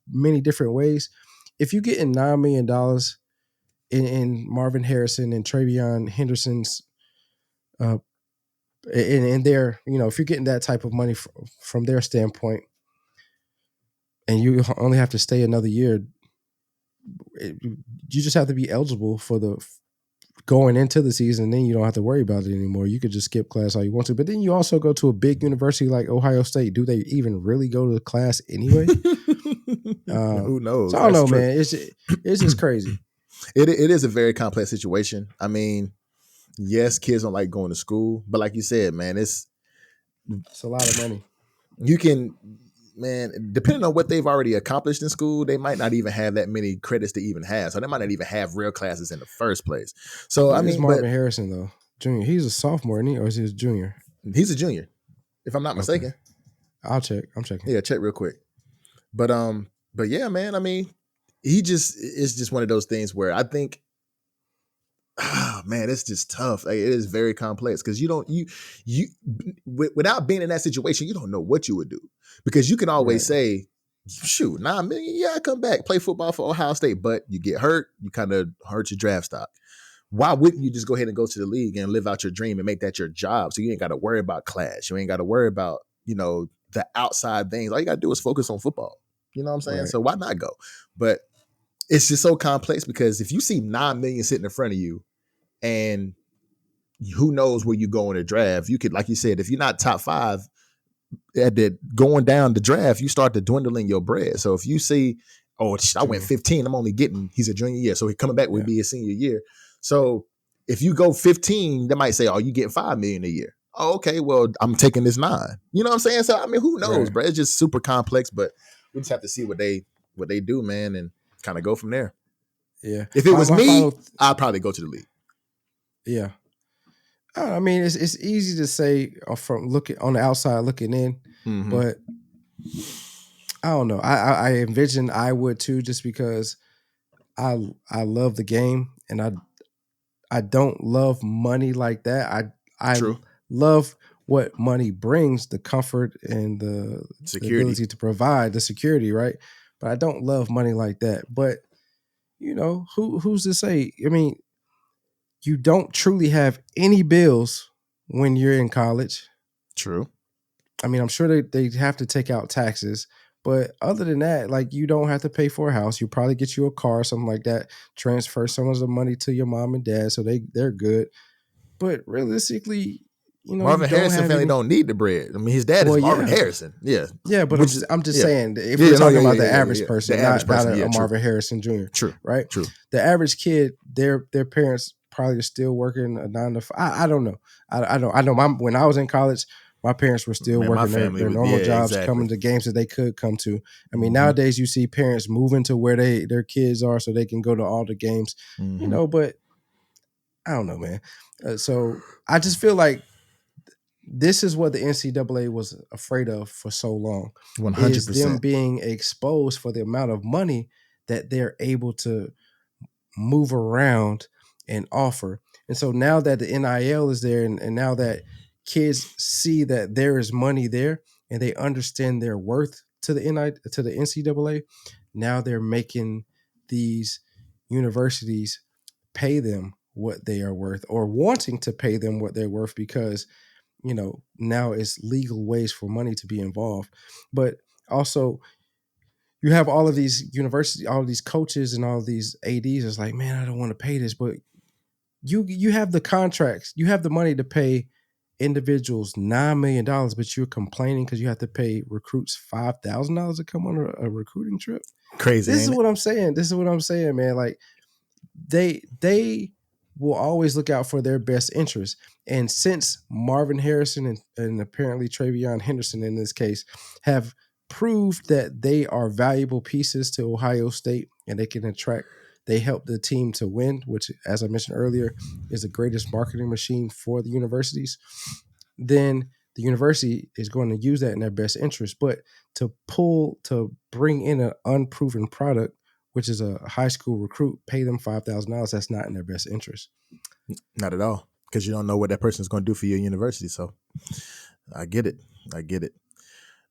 many different ways. If you get in $9 million in Marvin Harrison and Travion Henderson's, in their, if you're getting that type of money from their standpoint, and you only have to stay another year, you just have to be eligible for the going into the season, and then you don't have to worry about it anymore. You could just skip class all you want to. But then you also go to a big university like Ohio State. Do they even really go to class anyway? Who knows? So I don't know, man. It's just crazy. It is a very complex situation. I mean, yes, kids don't like going to school, but like you said, man, it's a lot of money. You can, man, depending on what they've already accomplished in school, they might not even have that many credits to even have. So they might not even have real classes in the first place. So I mean, Marvin Harrison though, junior, he's a sophomore, isn't he, or is he a junior? He's a junior, if I'm not mistaken. I'll check. I'm checking. Yeah, check real quick. But yeah, man. I mean, it's just one of those things where I think, man, it's just tough. Like, it is very complex because you without being in that situation, you don't know what you would do, because you can always say, shoot, $9 million, yeah, I come back, play football for Ohio State, but you get hurt, you kind of hurt your draft stock. Why wouldn't you just go ahead and go to the league and live out your dream and make that your job? So you ain't got to worry about class. You ain't got to worry about, the outside things. All you got to do is focus on football. You know what I'm saying? Right. So why not go? But it's just so complex, because if you see $9 million sitting in front of you, and who knows where you go in the draft, you could, like you said, if you're not top 5 at the going down the draft, you start to dwindle in your bread. So if you see, I went 15, I'm only getting, he's a junior year, so he's coming back would be a senior year. So if you go 15, they might say, you get $5 million a year. Oh, okay, well, I'm taking this 9. You know what I'm saying? So I mean, who knows, bro? It's just super complex, but we just have to see what they do, man, and kind of go from there. Yeah. If it was me, I'd probably go to the league. Yeah. I mean, it's easy to say from looking on the outside looking in, but I don't know. I envision I would too, just because I love the game, and I don't love money like that. I love what money brings, the comfort and the ability to provide the security, right? But I don't love money like that. But who's to say? I mean, you don't truly have any bills when you're in college. True. I mean, I'm sure they have to take out taxes, but other than that, like, you don't have to pay for a house. You probably get you a car or something like that, transfer some of the money to your mom and dad, so they're good. But realistically, Marvin Harrison family don't need the bread. I mean, his dad is Marvin Harrison. Yeah. Yeah, but I'm just saying, if we're talking about the average person, not a Marvin Harrison Jr. True. Right? True. The average kid, their parents probably are still working a 9 to 5. I don't know. I know when I was in college, my parents were still working their normal jobs, coming to games that they could come to. I mean, nowadays you see parents moving to where their kids are so they can go to all the games, but I don't know, man. So I just feel like this is what the NCAA was afraid of for so long. 100%. Is them being exposed for the amount of money that they're able to move around and offer. And so now that the NIL is there, and now that kids see that there is money there and they understand their worth to the NCAA, now they're making these universities pay them what they are worth, or wanting to pay them what they're worth, because now it's legal ways for money to be involved. But also, you have all of these universities, all of these coaches and all of these ADs. It's like, man, I don't want to pay this, but you have the contracts, you have the money to pay individuals $9 million, but you're complaining because you have to pay recruits $5,000 to come on a recruiting trip. Crazy. This is what I'm saying. This is what I'm saying, man. Like they will always look out for their best interest. And since Marvin Harrison and apparently Travion Henderson in this case have proved that they are valuable pieces to Ohio State and they help the team to win, which, as I mentioned earlier, is the greatest marketing machine for the universities, then the university is going to use that in their best interest. But to bring in an unproven product, which is a high school recruit, pay them $5,000, that's not in their best interest. Not at all, because you don't know what that person is going to do for your university. So I get it.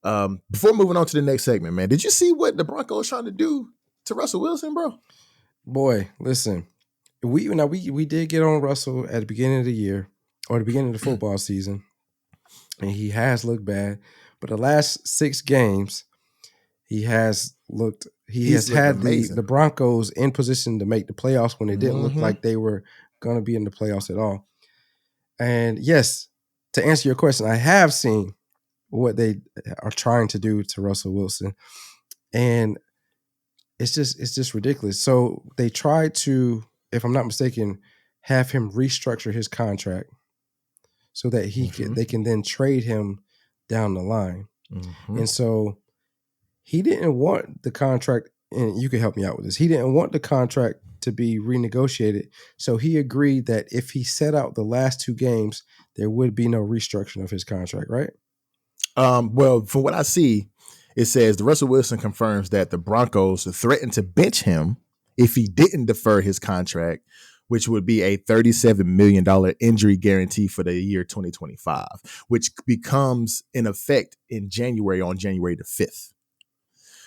Before moving on to the next segment, man, did you see what the Broncos trying to do to Russell Wilson, bro? Boy, listen, we did get on Russell at the beginning of the year, or the beginning of the football season, and he has looked bad. But the last 6 games, he has had the Broncos in position to make the playoffs when it didn't look like they were going to be in the playoffs at all. And yes, to answer your question, I have seen what they are trying to do to Russell Wilson, and it's just ridiculous. So they tried to, if I'm not mistaken, have him restructure his contract so that they can then trade him down the line. And so he didn't want the contract, and you can help me out with this. He didn't want the contract to be renegotiated. So he agreed that if he set out the last 2 games, there would be no restructuring of his contract, right? Well, from what I see, it says the Russell Wilson confirms that the Broncos threatened to bench him if he didn't defer his contract, which would be a $37 million injury guarantee for the year 2025, which becomes in effect on January the 5th.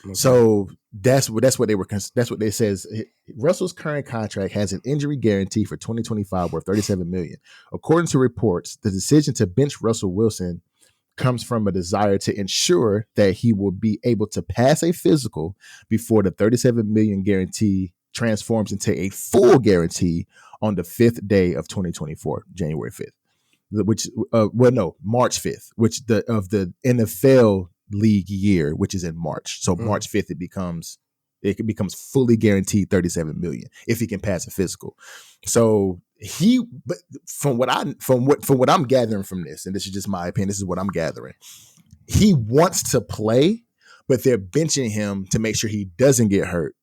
Okay. So that's what they says. Russell's current contract has an injury guarantee for 2025 worth $37 million. According to reports, the decision to bench Russell Wilson comes from a desire to ensure that he will be able to pass a physical before the $37 million guarantee transforms into a full guarantee on the 5th day of 2024, January 5th, March 5th, which of the NFL league year, which is in March. So March 5th, it becomes fully guaranteed $37 million if he can pass a physical. So but from what I'm gathering from this, and this is just my opinion, this is what I'm gathering. He wants to play, but they're benching him to make sure he doesn't get hurt.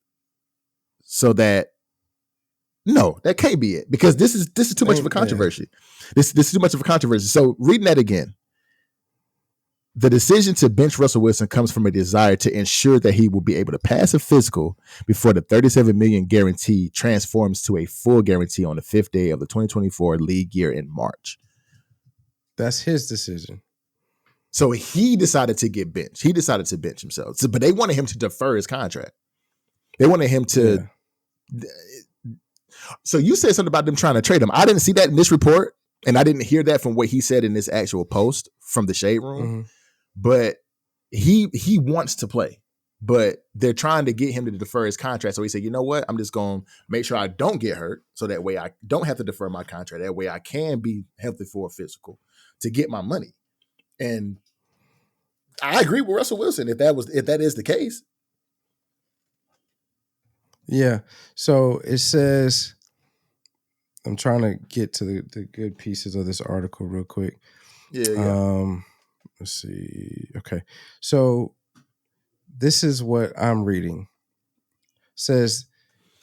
So that can't be it, because this is too much of a controversy. This is too much of a controversy. So reading that again. The decision to bench Russell Wilson comes from a desire to ensure that he will be able to pass a physical before the $37 million guarantee transforms to a full guarantee on the 5th day of the 2024 league year in March. That's his decision. So he decided to get benched. He decided to bench himself. But they wanted him to defer his contract. They wanted him to. Yeah. So you said something about them trying to trade him. I didn't see that in this report, and I didn't hear that from what he said in this actual post from the Shade Room. But he wants to play, but they're trying to get him to defer his contract. So he said, you know what? I'm just going to make sure I don't get hurt, so that way I don't have to defer my contract. That way I can be healthy for a physical to get my money. And I agree with Russell Wilson if that is the case. Yeah. So it says, I'm trying to get to the good pieces of this article real quick. Yeah. Let's see. Okay. So this is what I'm reading. It says,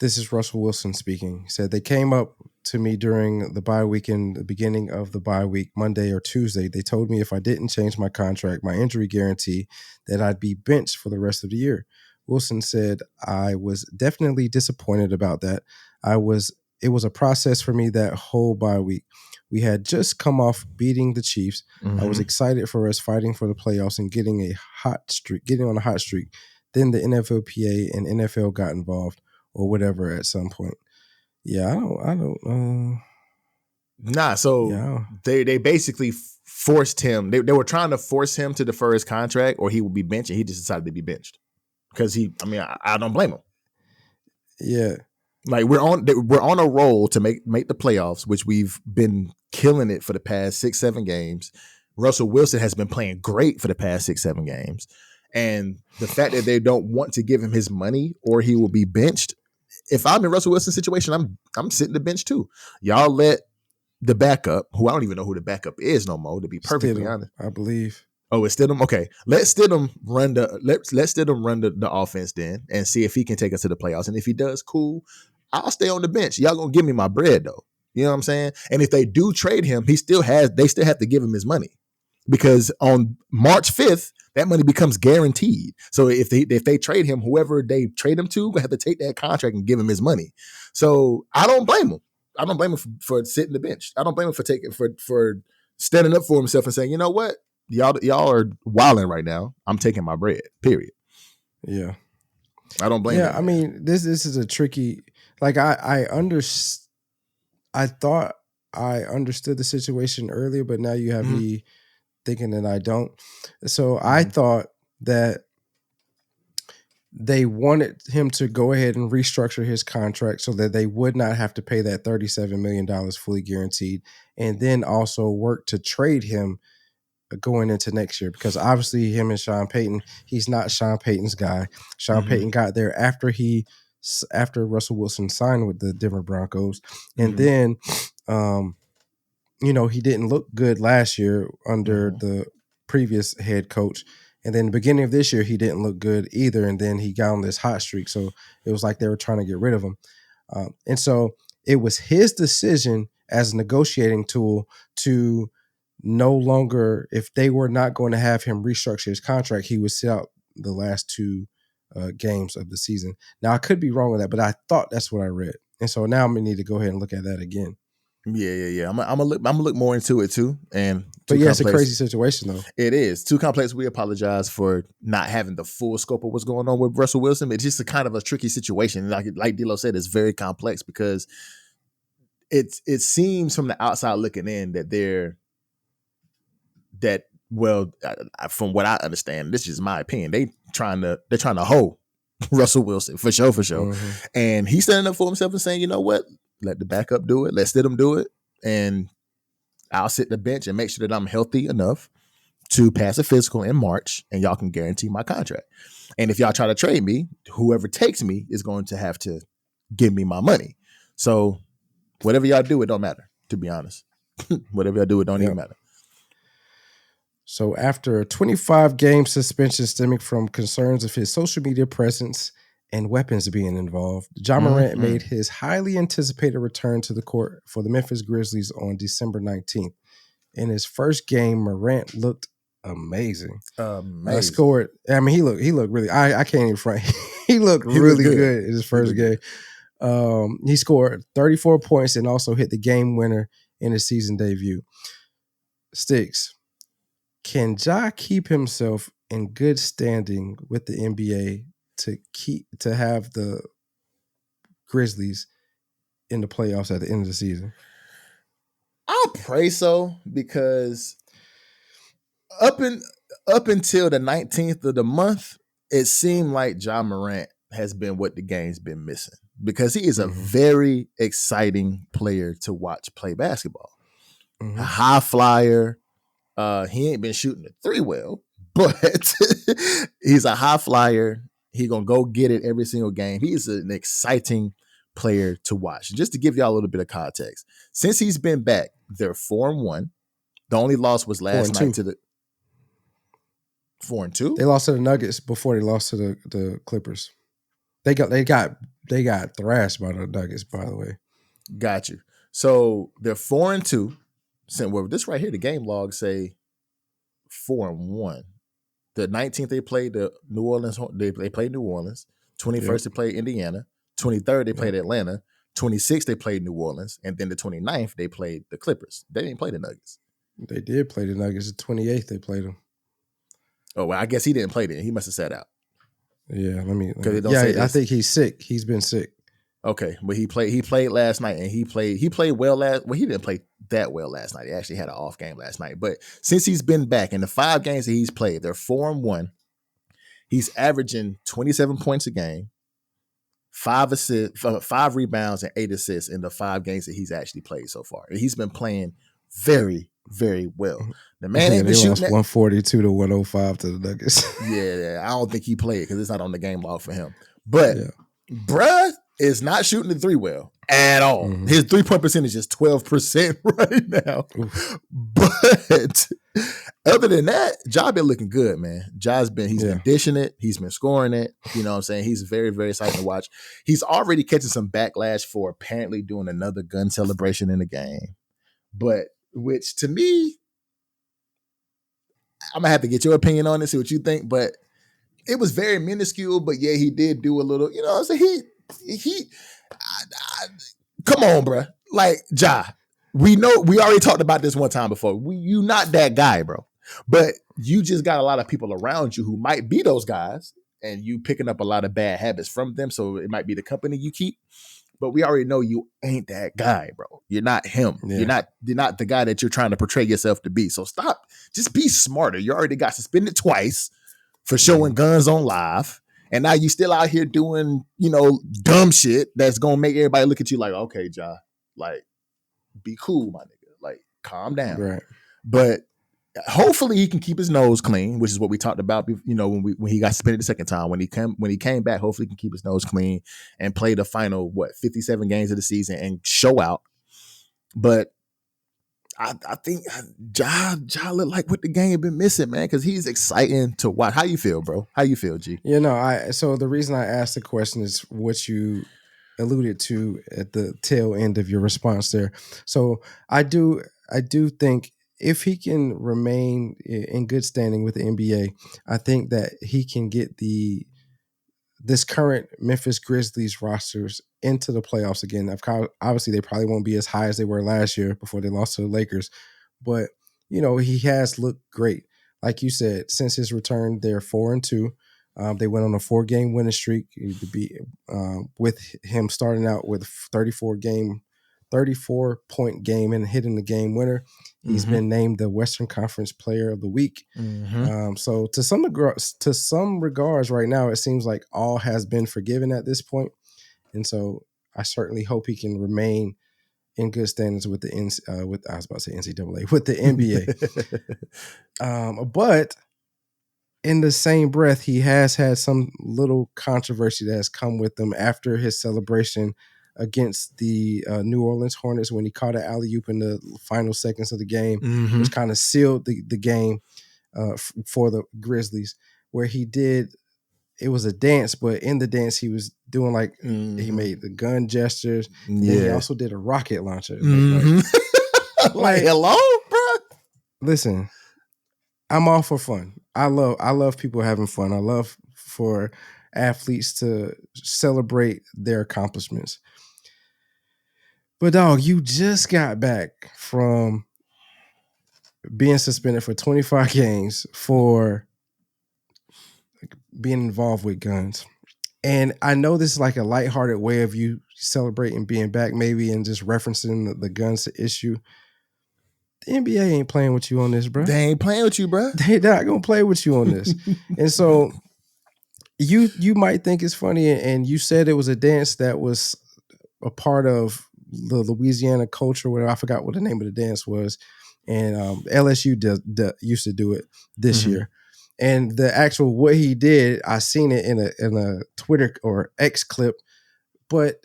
this is Russell Wilson speaking. He said, they came up to me during the bye weekend, the beginning of the bye week, Monday or Tuesday. They told me if I didn't change my contract, my injury guarantee, that I'd be benched for the rest of the year. Wilson said, I was definitely disappointed about that. I was it was a process for me that whole bye week. We had just come off beating the Chiefs. Mm-hmm. I was excited for us fighting for the playoffs and getting on a hot streak. Then the NFLPA and NFL got involved or whatever at some point. Yeah, I don't. They basically forced him. They were trying to force him to defer his contract, or he would be benched, and he just decided to be benched because I don't blame him. Yeah, like we're on a roll to make the playoffs, which we've been killing it for the past 6-7 games. Russell Wilson has been playing great for the past 6-7 games, and the fact that they don't want to give him his money or he will be benched. If I'm in Russell Wilson's situation, I'm sitting the bench too. Y'all let the backup, who I don't even know who the backup is no more, to be perfectly honest. I believe. Oh, it's Stidham? Okay. Let Stidham run the offense then and see if he can take us to the playoffs. And if he does, cool. I'll stay on the bench. Y'all gonna give me my bread though. You know what I'm saying? And if they do trade him, they still have to give him his money. Because on March 5th, that money becomes guaranteed. So if they trade him, whoever they trade him to, they have to take that contract and give him his money. So I don't blame him. I don't blame him for sitting the bench. I don't blame him for standing up for himself and saying, you know what, y'all are wilding right now. I'm taking my bread. Period. Yeah, I don't blame him. Yeah, I mean, this is a tricky. Like I thought I understood the situation earlier, but now you have me thinking that I don't. So I thought that they wanted him to go ahead and restructure his contract so that they would not have to pay that $37 million fully guaranteed, and then also work to trade him going into next year, because obviously him and Sean Payton, he's not Sean Payton's guy. Sean Payton got there after Russell Wilson signed with the Denver Broncos, and then he didn't look good last year under the previous head coach. And then the beginning of this year, he didn't look good either. And then he got on this hot streak. So it was like they were trying to get rid of him. And so it was his decision as a negotiating tool to no longer, if they were not going to have him restructure his contract, he would sit out the last two games of the season. Now, I could be wrong with that, but I thought that's what I read. And so now I'm going to need to go ahead and look at that again. Yeah. I'm gonna look more into it too. But yeah, it's a crazy situation though. It is too complex. We apologize for not having the full scope of what's going on with Russell Wilson. It's just a kind of a tricky situation. Like D'Lo said, it's very complex because it seems from the outside looking in from what I understand, this is my opinion. They're trying to hoe Russell Wilson for sure. And he's standing up for himself and saying, you know what? Let the backup do it. Let Stidham do it. And I'll sit the bench and make sure that I'm healthy enough to pass a physical in March, and y'all can guarantee my contract. And if y'all try to trade me, whoever takes me is going to have to give me my money. So whatever y'all do, it don't matter, to be honest. Whatever y'all do, it don't even matter. So after a 25-game suspension stemming from concerns of his social media presence and weapons being involved, Ja Morant made his highly anticipated return to the court for the Memphis Grizzlies on December 19th. In his first game, Morant looked amazing. Scored. I mean, he looked really. I can't even front. he looked really good in his first game. He scored 34 points and also hit the game winner in his season debut. Sticks. Can Ja keep himself in good standing with the NBA to have the Grizzlies in the playoffs at the end of the season? I'll pray so, because up until the 19th of the month, it seemed like Ja Morant has been what the game's been missing, because he is a very exciting player to watch play basketball. A high flyer. He ain't been shooting the three well, but he's a high flyer. He gonna go get it every single game. He is an exciting player to watch. Just to give y'all a little bit of context, since he's been back, they're 4-1. The only loss was last night to the 4-2. They lost to the Nuggets before they lost to the Clippers. They got thrashed by the Nuggets, by the way. Got you. So they're 4-2. Well, this right here, the game logs say 4-1. The 19th they played the New Orleans. They played New Orleans. 21st they played Indiana. 23rd they played Atlanta. 26th, they played New Orleans. And then the 29th, they played the Clippers. They didn't play the Nuggets. They did play the Nuggets. The 28th, they played them. Oh, well, I guess he didn't play then. He must have sat out. Yeah, let me yeah, I think he's sick. He's been sick. Okay, but he played last night, and he played well he didn't play that well last night. He actually had an off game last night. But since he's been back in the 5 games that he's played, they're 4-1. He's averaging 27 points a game, 5 assists, 5 rebounds, and 8 assists in the 5 games that he's actually played so far. And he's been playing very, very well. The man ain't been shooting lost 142 to 105 to the Nuggets. Yeah, I don't think he played because it's not on the game log for him. But bruh is not shooting the 3 well at all. Mm-hmm. His 3-point percentage is 12% right now. Oof. But other than that, Ja been looking good, man. He's been dishing it. He's been scoring it. You know what I'm saying? He's very, very exciting to watch. He's already catching some backlash for apparently doing another gun celebration in the game. But which to me, I'm gonna have to get your opinion on it, see what you think. But it was very minuscule, but yeah, he did do a little, you know what I'm saying? Come on, bro. Like, Ja, we already talked about this one time before. You not that guy, bro. But you just got a lot of people around you who might be those guys, and you picking up a lot of bad habits from them. So it might be the company you keep. But we already know you ain't that guy, bro. You're not him. Yeah. You're not the guy that you're trying to portray yourself to be. So stop. Just be smarter. You already got suspended twice for showing guns on live. And now you still out here doing, dumb shit that's going to make everybody look at you like, okay, Ja, like, be cool, my nigga. Like, calm down. Right. But hopefully he can keep his nose clean, which is what we talked about, when he got suspended the second time. When he came back, hopefully he can keep his nose clean and play the final, 57 games of the season and show out. But I think Ja look like what the game been missing, man, because he's exciting to watch. How you feel, bro? How you feel, G? So the reason I asked the question is what you alluded to at the tail end of your response there. So I do think if he can remain in good standing with the NBA, I think that he can get this current Memphis Grizzlies rosters into the playoffs again. Obviously, they probably won't be as high as they were last year before they lost to the Lakers. But, he has looked great. Like you said, since his return, they're 4-2. They went on a 4-game winning streak with him starting out with 34-point game and hitting the game winner. He's been named the Western Conference Player of the Week. Mm-hmm. So to some regards right now, it seems like all has been forgiven at this point. And so I certainly hope he can remain in good standings with I was about to say NCAA, with the NBA. But in the same breath, he has had some little controversy that has come with him after his celebration against the New Orleans Hornets when he caught an alley-oop in the final seconds of the game, which kind of sealed the game for the Grizzlies, where it was a dance, but in the dance he was doing he made the gun gestures. And then he also did a rocket launcher. Like, hello, bro? Listen, I'm all for fun. I love people having fun. I love for athletes to celebrate their accomplishments. But dog, you just got back from being suspended for 25 games for being involved with guns. And I know this is like a lighthearted way of you celebrating being back maybe and just referencing the guns issue. The NBA ain't playing with you on this, bro. They ain't playing with you, bro. They not going to play with you on this. And so you might think it's funny, and you said it was a dance that was a part of the Louisiana culture, whatever. I forgot what the name of the dance was. And LSU used to do it this year. And the actual what he did, I seen it in a Twitter or X clip, but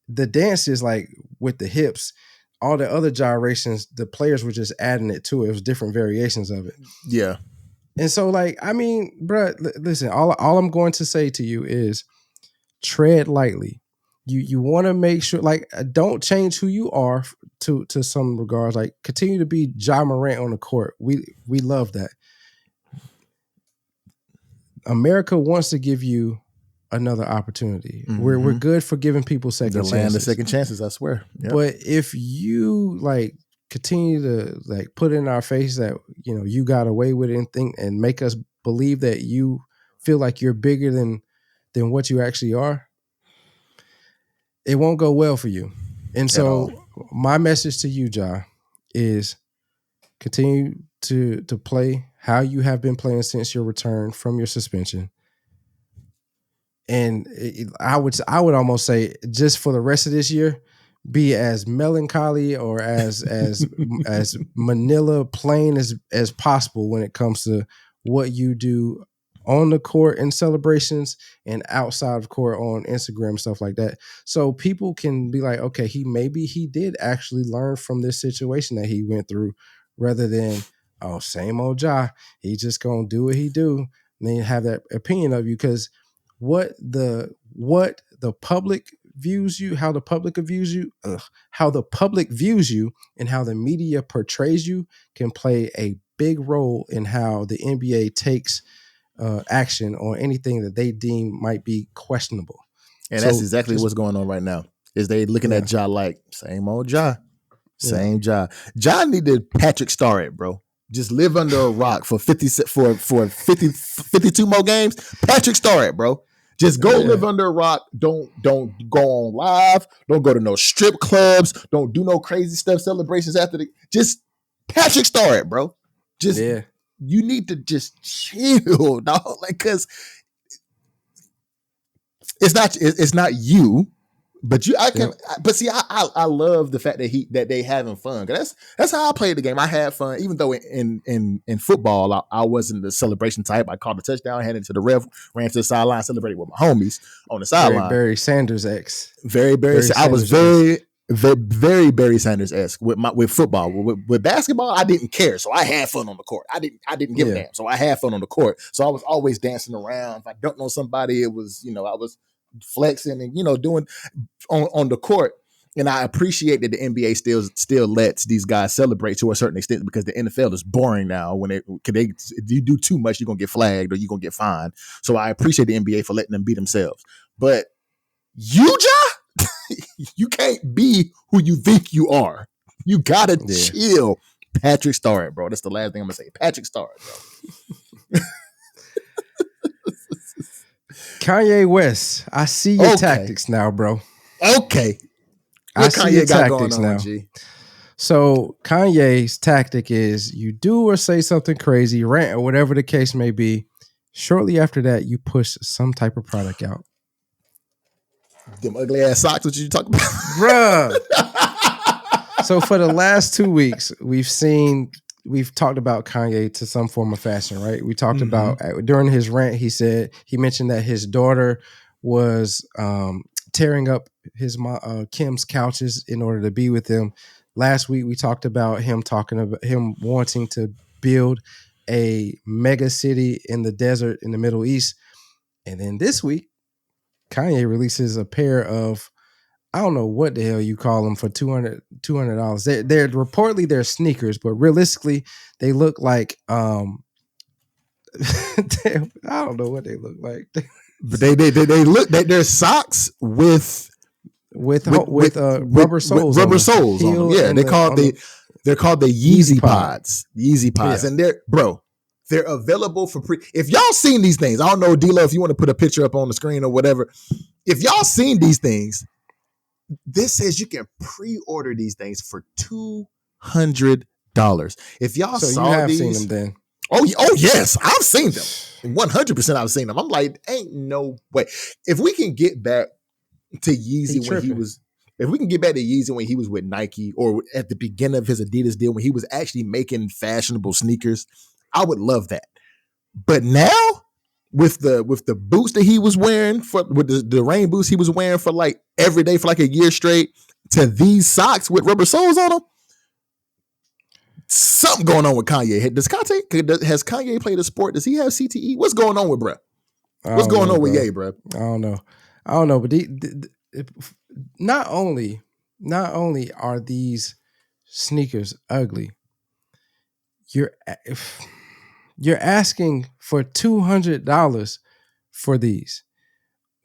the dance is like with the hips. All the other gyrations, the players were just adding it to it. It was different variations of it. Yeah. And so, bro, listen, all I'm going to say to you is tread lightly. You want to make sure, don't change who you are to some regards. Like, continue to be Ja Morant on the court. We love that. America wants to give you another opportunity. We're good for giving people second chances. The land of second chances, I swear. Yep. But if you like continue to like put in our face that, you know, you got away with it and make us believe that you feel like you're bigger than what you actually are, it won't go well for you. And so my message to you, Ja, is continue to play how you have been playing since your return from your suspension. And I would almost say, just for the rest of this year, be as melancholy or as Manila plain as possible when it comes to what you do on the court in celebrations and outside of court on Instagram and stuff like that. So people can be like, okay, he did actually learn from this situation that he went through, rather than, oh, same old Ja, he just gonna do what he do, and then have that opinion of you. Because what the public views you, how the public views you, and how the media portrays you can play a big role in how the NBA takes action on anything that they deem might be questionable. And that's exactly what's going on right now. Is they looking at Ja like, same old Ja. Same Ja. Ja needed Patrick Star it, bro. Just live under a rock for 52 more games. Patrick Star it, bro. Just go live under a rock. Don't go on live. Don't go to no strip clubs. Don't do no crazy stuff, celebrations after just Patrick Star it, bro. Just you need to just chill, dog. Like, cause it's not you. But I love the fact that they having fun. That's how I played the game. I had fun, even though in football I wasn't the celebration type. I caught a touchdown, handed it to the ref, ran to the sideline, celebrated with my homies on the sideline. Barry Sanders-esque. I was very Barry Sanders-esque with football. With basketball, I didn't care, so I had fun on the court. I didn't give a damn, so I had fun on the court. So I was always dancing around. If I don't know somebody, it was, I was flexing and doing on the court. And I appreciate that the NBA still lets these guys celebrate to a certain extent, because the NFL is boring now. When if you do too much, you're gonna get flagged or you're gonna get fined. So I appreciate the NBA for letting them be themselves. But you, Ja, you can't be who you think you are. You gotta chill. Patrick Star it, bro. That's the last thing I'm gonna say. Patrick Star it, bro. Kanye West, I see your tactics now, bro. Okay. I see your tactics now. G? So Kanye's tactic is you do or say something crazy, rant, or whatever the case may be. Shortly after that, you push some type of product out. Them ugly ass socks, what you talking about? Bruh. So for the last 2 weeks, we've talked about Kanye to some form of fashion, right? We talked about, during his rant, he mentioned that his daughter was tearing up his Kim's couches in order to be with him. Last week, we talked about him wanting to build a mega city in the desert in the Middle East. And then this week, Kanye releases a pair of, I don't know what the hell you call them, for $200. They're reportedly they're sneakers, but realistically they look like I don't know what they look like. But they look that they're socks with rubber soles. Rubber soles on them. Yeah, they're called the Yeezy Pods. Yeezy Pods, and they're available for If y'all seen these things, I don't know, D-Lo, if you want to put a picture up on the screen or whatever. If y'all seen these things, this says you can pre-order these things for $200. If y'all saw these, seen them then. Oh yes, I've seen them. 100% I've seen them. I'm like, ain't no way. If we can get back to Yeezy when he was with Nike, or at the beginning of his Adidas deal when he was actually making fashionable sneakers, I would love that. But now, with the boots that he was wearing, with the rain boots he was wearing for like every day for like a year straight, to these socks with rubber soles on them, something going on with Kanye. Has Kanye played a sport? Does he have CTE? What's going on with bruh? What's going on with Ye, bruh? I don't know. But not only are these sneakers ugly, you're asking for $200 for these.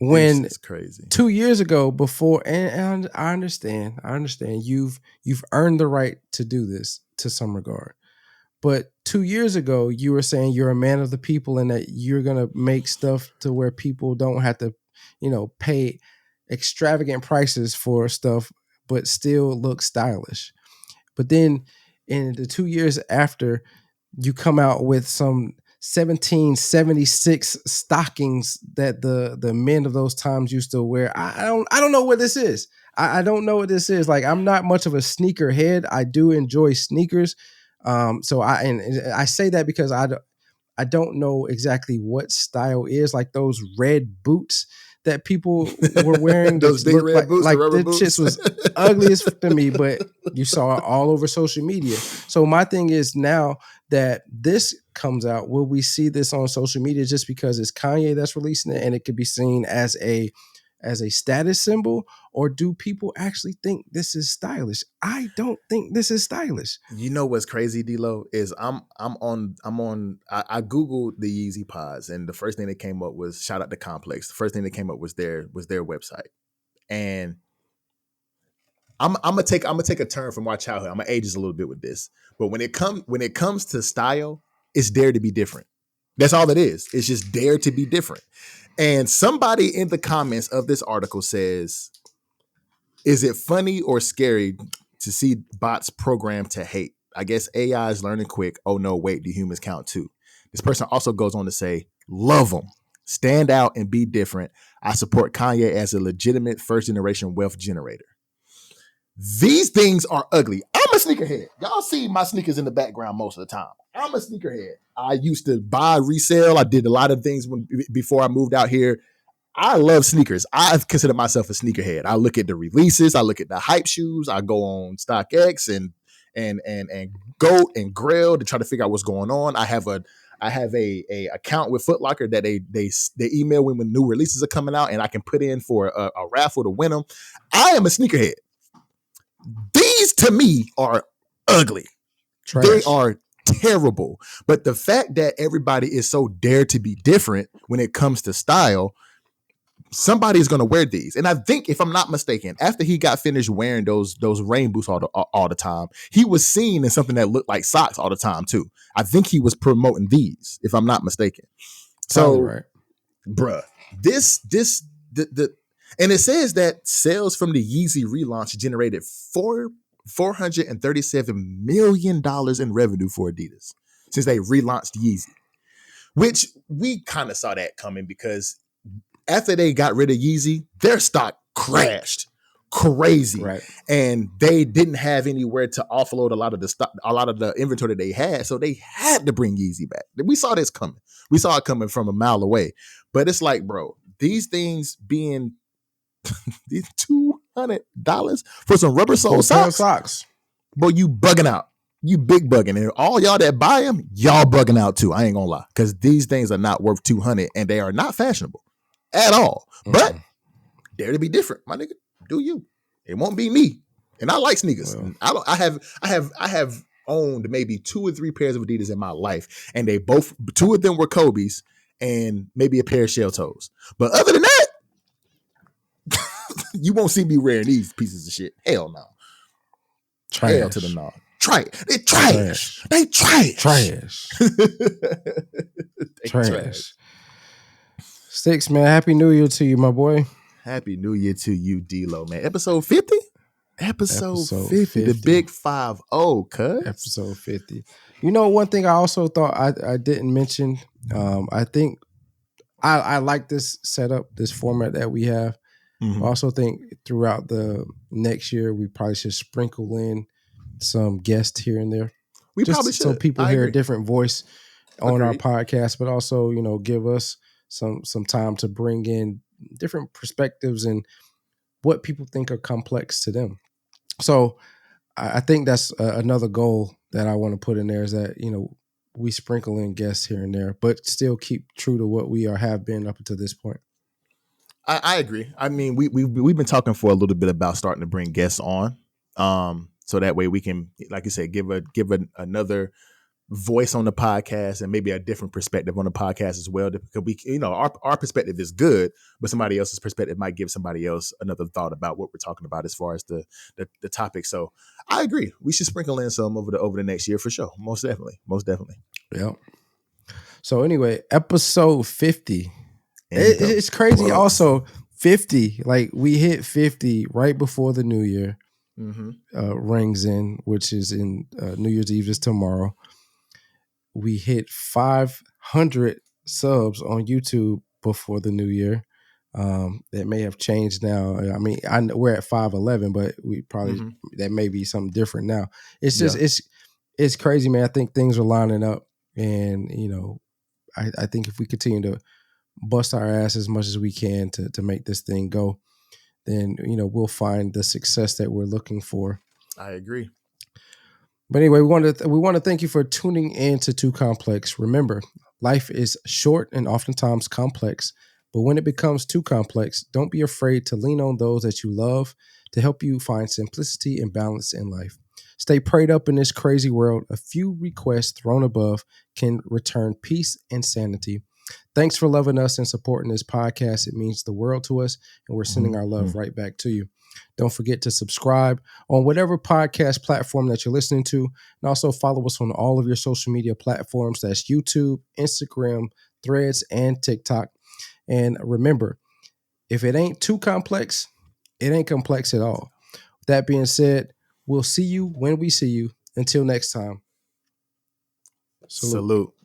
When This is crazy. 2 years ago, before, and I understand, you've earned the right to do this to some regard. But 2 years ago, you were saying you're a man of the people and that you're gonna make stuff to where people don't have to, pay extravagant prices for stuff, but still look stylish. But then in the 2 years after, you come out with some 1776 stockings that the men of those times used to wear. I don't know what this is. I don't know what this is. Like, I'm not much of a sneaker head. I do enjoy sneakers. So I say that because I don't know exactly what style is, like those red boots that people were wearing. Those big red boots, like the rubber the boots. shits was ugly as to me, but you saw it all over social media. So my thing is, now that this comes out, will we see this on social media just because it's Kanye that's releasing it and it could be seen as a status symbol, or do people actually think this is stylish? I don't think this is stylish. You know what's crazy, D-Lo, is I Googled the Yeezy Pods, and the first thing that came up was, shout out to Complex. The first thing that came up was their website. And I'm gonna take a turn from my childhood. I'm gonna age just a little bit with this. But when it comes to style, it's dare to be different. That's all it is. It's just dare to be different. And somebody in the comments of this article says, is it funny or scary to see bots programmed to hate? I guess AI is learning quick. Oh no, wait, do humans count too? This person also goes on to say, love them. Stand out and be different. I support Kanye as a legitimate first generation wealth generator. These things are ugly. I'm a sneakerhead. Y'all see my sneakers in the background most of the time. I'm a sneakerhead. I used to buy, resell. I did a lot of things before I moved out here. I love sneakers. I consider myself a sneakerhead. I look at the releases. I look at the hype shoes. I go on StockX and Goat and Grail to try to figure out what's going on. I have a account with Foot Locker that they email when new releases are coming out, and I can put in for a raffle to win them. I am a sneakerhead. These to me are ugly. Trash. They are terrible. But the fact that everybody is so dare to be different when it comes to style, somebody is going to wear these. And I think, if I'm not mistaken, after he got finished wearing those rain boots all the time, he was seen in something that looked like socks all the time too. I think he was promoting these, if I'm not mistaken. So, right. Bruh, and it says that sales from the Yeezy relaunch generated $437 million in revenue for Adidas since they relaunched Yeezy, which we kind of saw that coming, because after they got rid of Yeezy, their stock crashed crazy, right? And they didn't have anywhere to offload a lot of the inventory they had, so they had to bring Yeezy back. We saw this coming. We saw it coming from a mile away. But it's like, bro, these things being these $200 for some rubber sole socks. Boy, you bugging out. You big bugging. And all y'all that buy them, y'all bugging out too. I ain't gonna lie, because these things are not worth $200 and they are not fashionable at all. But dare to be different, my nigga. Do you? It won't be me. And I like sneakers. Well, I have owned maybe 2 or 3 pairs of Adidas in my life, and 2 of them were Kobe's and maybe a pair of shell toes. But other than that, you won't see me wearing these pieces of shit. Hell no. Trash. Hell to the no. They trash. They trash. Trash. Sticks, man. Happy New Year to you, my boy. Happy New Year to you, D-Lo, man. Episode 50? Episode 50. The big 50, cuz. Episode 50. You know, one thing I also thought I didn't mention, I think I like this setup, this format that we have. I also think throughout the next year, we probably should sprinkle in some guests here and there. We probably should. So people hear a different voice on our podcast, but also, give us some time to bring in different perspectives and what people think are complex to them. So I think that's another goal that I want to put in there, is that, we sprinkle in guests here and there, but still keep true to what we have been up until this point. I agree. I mean, we've been talking for a little bit about starting to bring guests on, so that way we can, like you said, give another voice on the podcast and maybe a different perspective on the podcast as well. Because we, our perspective is good, but somebody else's perspective might give somebody else another thought about what we're talking about as far as the topic. So I agree. We should sprinkle in some over the next year for sure. Most definitely. Yep. So anyway, episode 50. It's crazy. Whoa. Also, 50. Like we hit 50 right before the new year rings in, which is in New Year's Eve is tomorrow. We hit 500 subs on YouTube before the new year. That may have changed now. I mean, we're at 511, but we probably that may be something different now. It's just it's crazy, man. I think things are lining up, and I think if we continue to bust our ass as much as we can to make this thing go, then we'll find the success that we're looking for. I agree. But anyway, we want to thank you for tuning in to Too Complex. Remember, life is short and oftentimes complex, but when it becomes too complex, don't be afraid to lean on those that you love to help you find simplicity and balance in life. Stay prayed up in this crazy world. A few requests thrown above can return peace and sanity. Thanks for loving us and supporting this podcast. It means the world to us, and we're sending our love right back to you. Don't forget to subscribe on whatever podcast platform that you're listening to, and also follow us on all of your social media platforms. That's YouTube, Instagram, Threads, and TikTok. And remember, if it ain't too complex, it ain't complex at all. With that being said, we'll see you when we see you. Until next time. Salute.